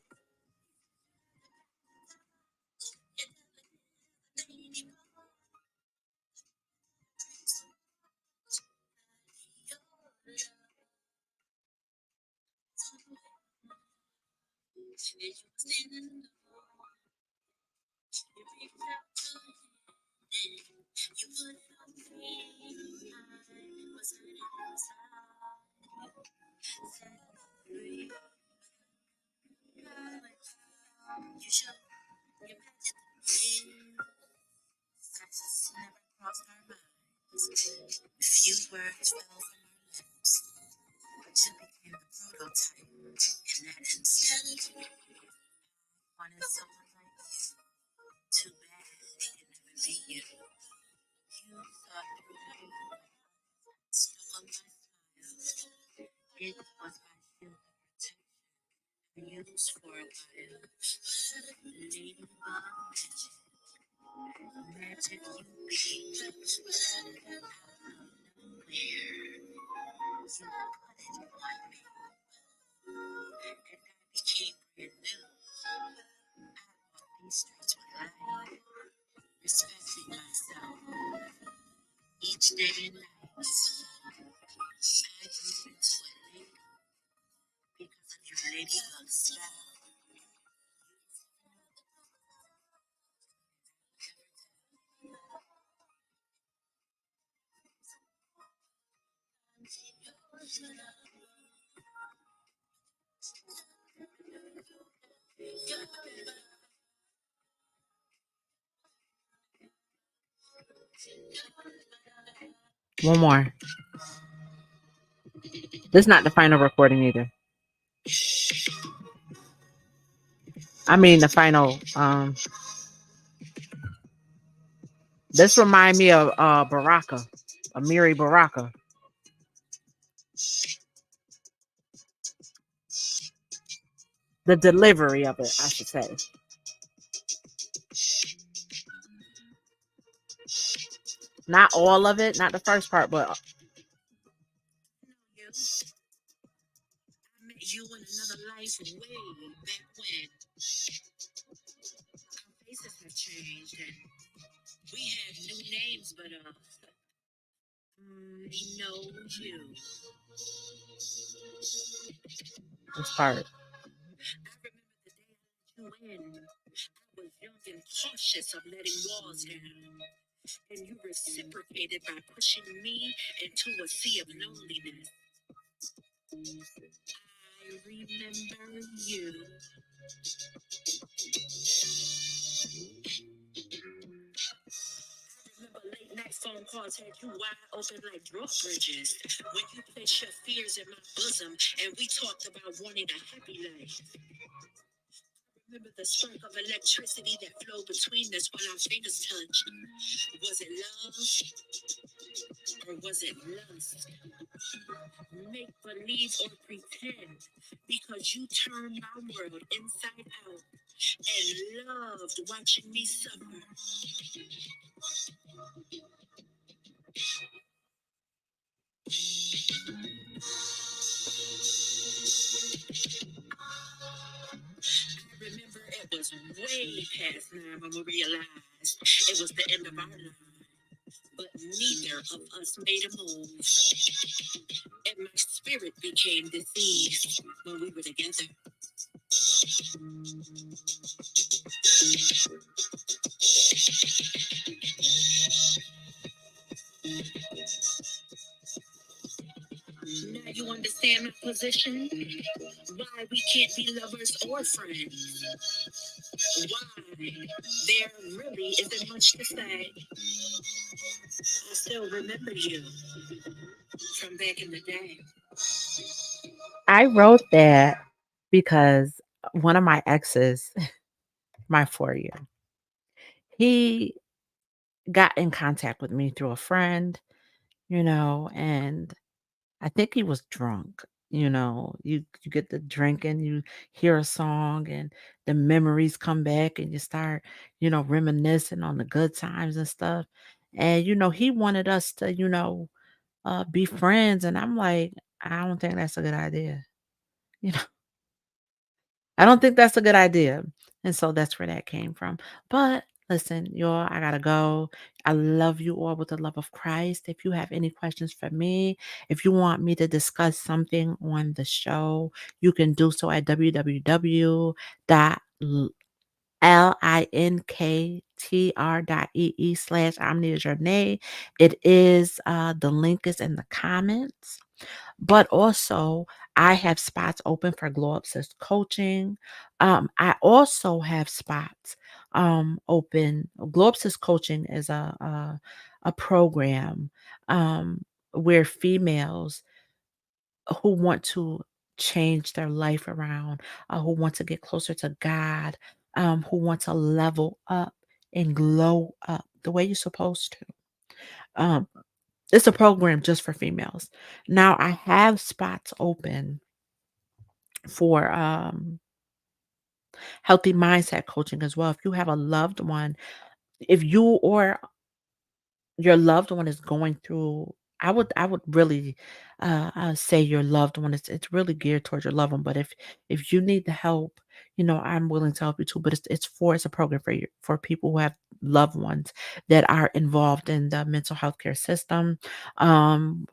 One more. This is not the final recording either. I mean the final. This remind me of Baraka, Amiri Baraka. The delivery of it, I should say. Not all of it, not the first part, but met you in another life way back when. Our faces have changed and we have new names, but I know you. This part. I remember the day I let you in. I was young and cautious of letting walls down, and you reciprocated by pushing me into a sea of loneliness. I remember you. Remember late night phone calls had you wide open like drawbridges. When you placed your fears in my bosom and we talked about wanting a happy life. Remember the spark of electricity that flowed between us when our fingers touched. Was it love or was it lust? Make believe or pretend because you turned my world inside out and loved watching me suffer. Remember, it was way past 9 when we realized it was the end of our life, but neither of us made a move, and my spirit became deceived when we were together. Now you understand my position? Why we can't be lovers or friends? Why there really isn't much to say? I still remember you from back in the day. I wrote that because one of my exes, my 4 year, he got in contact with me through a friend, and I think he was drunk. You get the drinking, you hear a song, and the memories come back, and you start, reminiscing on the good times and stuff. And he wanted us to, be friends, and I'm like, I don't think that's a good idea. You know, I don't think that's a good idea. And so that's where that came from. But listen, y'all, I gotta go. I love you all with the love of Christ. If you have any questions for me, if you want me to discuss something on the show, you can do so at www.linktr.ee/I'm Near Your Name. It is the link is in the comments. But also, I have spots open for Glow Up Sis coaching. I also have spots open. Glow Up Sis coaching is a program where females who want to change their life around, who want to get closer to God, who want to level up and glow up the way you're supposed to. Um, it's a program just for females. Now I have spots open for healthy mindset coaching as well. If you have a loved one, if you or your loved one is going through, I would really say your loved one, it's really geared towards your loved one. But if you need the help, I'm willing to help you too. But it's a program for people who have loved ones that are involved in the mental health care system,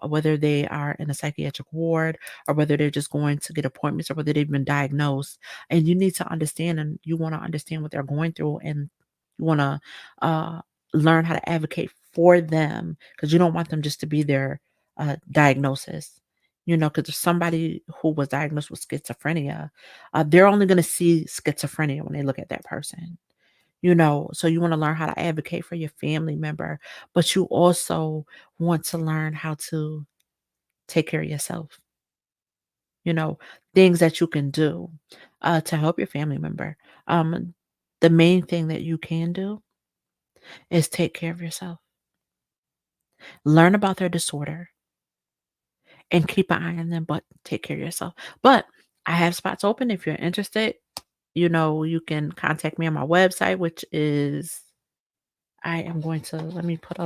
whether they are in a psychiatric ward or whether they're just going to get appointments or whether they've been diagnosed. And you need to understand, and you want to understand what they're going through, and you want to uh learn how to advocate for them, because you don't want them just to be their diagnosis. Because if somebody who was diagnosed with schizophrenia, they're only going to see schizophrenia when they look at that person. So you want to learn how to advocate for your family member, but you also want to learn how to take care of yourself. You know, things that you can do to help your family member. The main thing that you can do is take care of yourself. Learn about their disorder and keep an eye on them, but take care of yourself. But I have spots open if you're interested. You can contact me on my website, which is I am going to let me put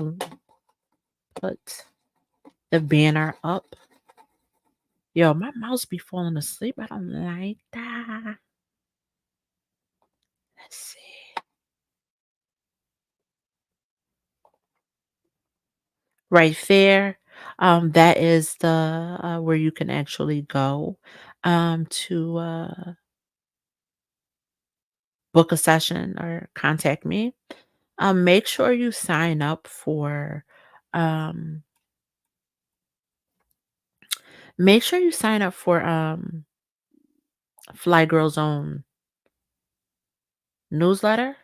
the banner up. Yo, my mouse be falling asleep. I don't like that. Let's see. Right there, that is the, where you can actually go, to, book a session or contact me. Make sure you sign up for, um make sure you sign up for, Fly Girl's own newsletter,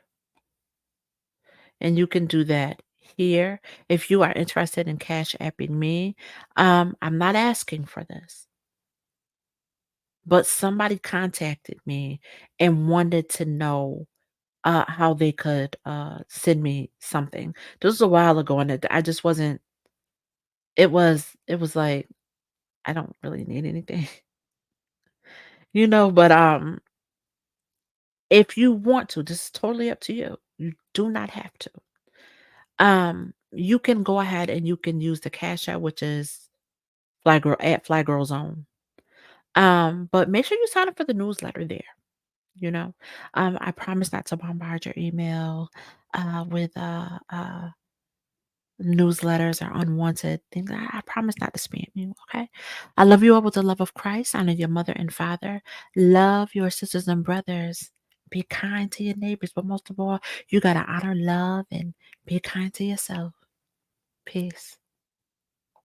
and you can do that here. If you are interested in cash apping me, I'm not asking for this, but somebody contacted me and wanted to know how they could send me something. This was a while ago, and I just wasn't. It was like I don't really need anything, But if you want to, this is totally up to you. You do not have to. You can go ahead and you can use the Cash App, which is Fly Girl at Fly Girl Zone. But make sure you sign up for the newsletter there. You know, I promise not to bombard your email with newsletters or unwanted things. I promise not to spam you. Okay. I love you all with the love of Christ. Honor your mother and father. Love your sisters and brothers. Be kind to your neighbors, but most of all, you gotta honor, love, and be kind to yourself. Peace.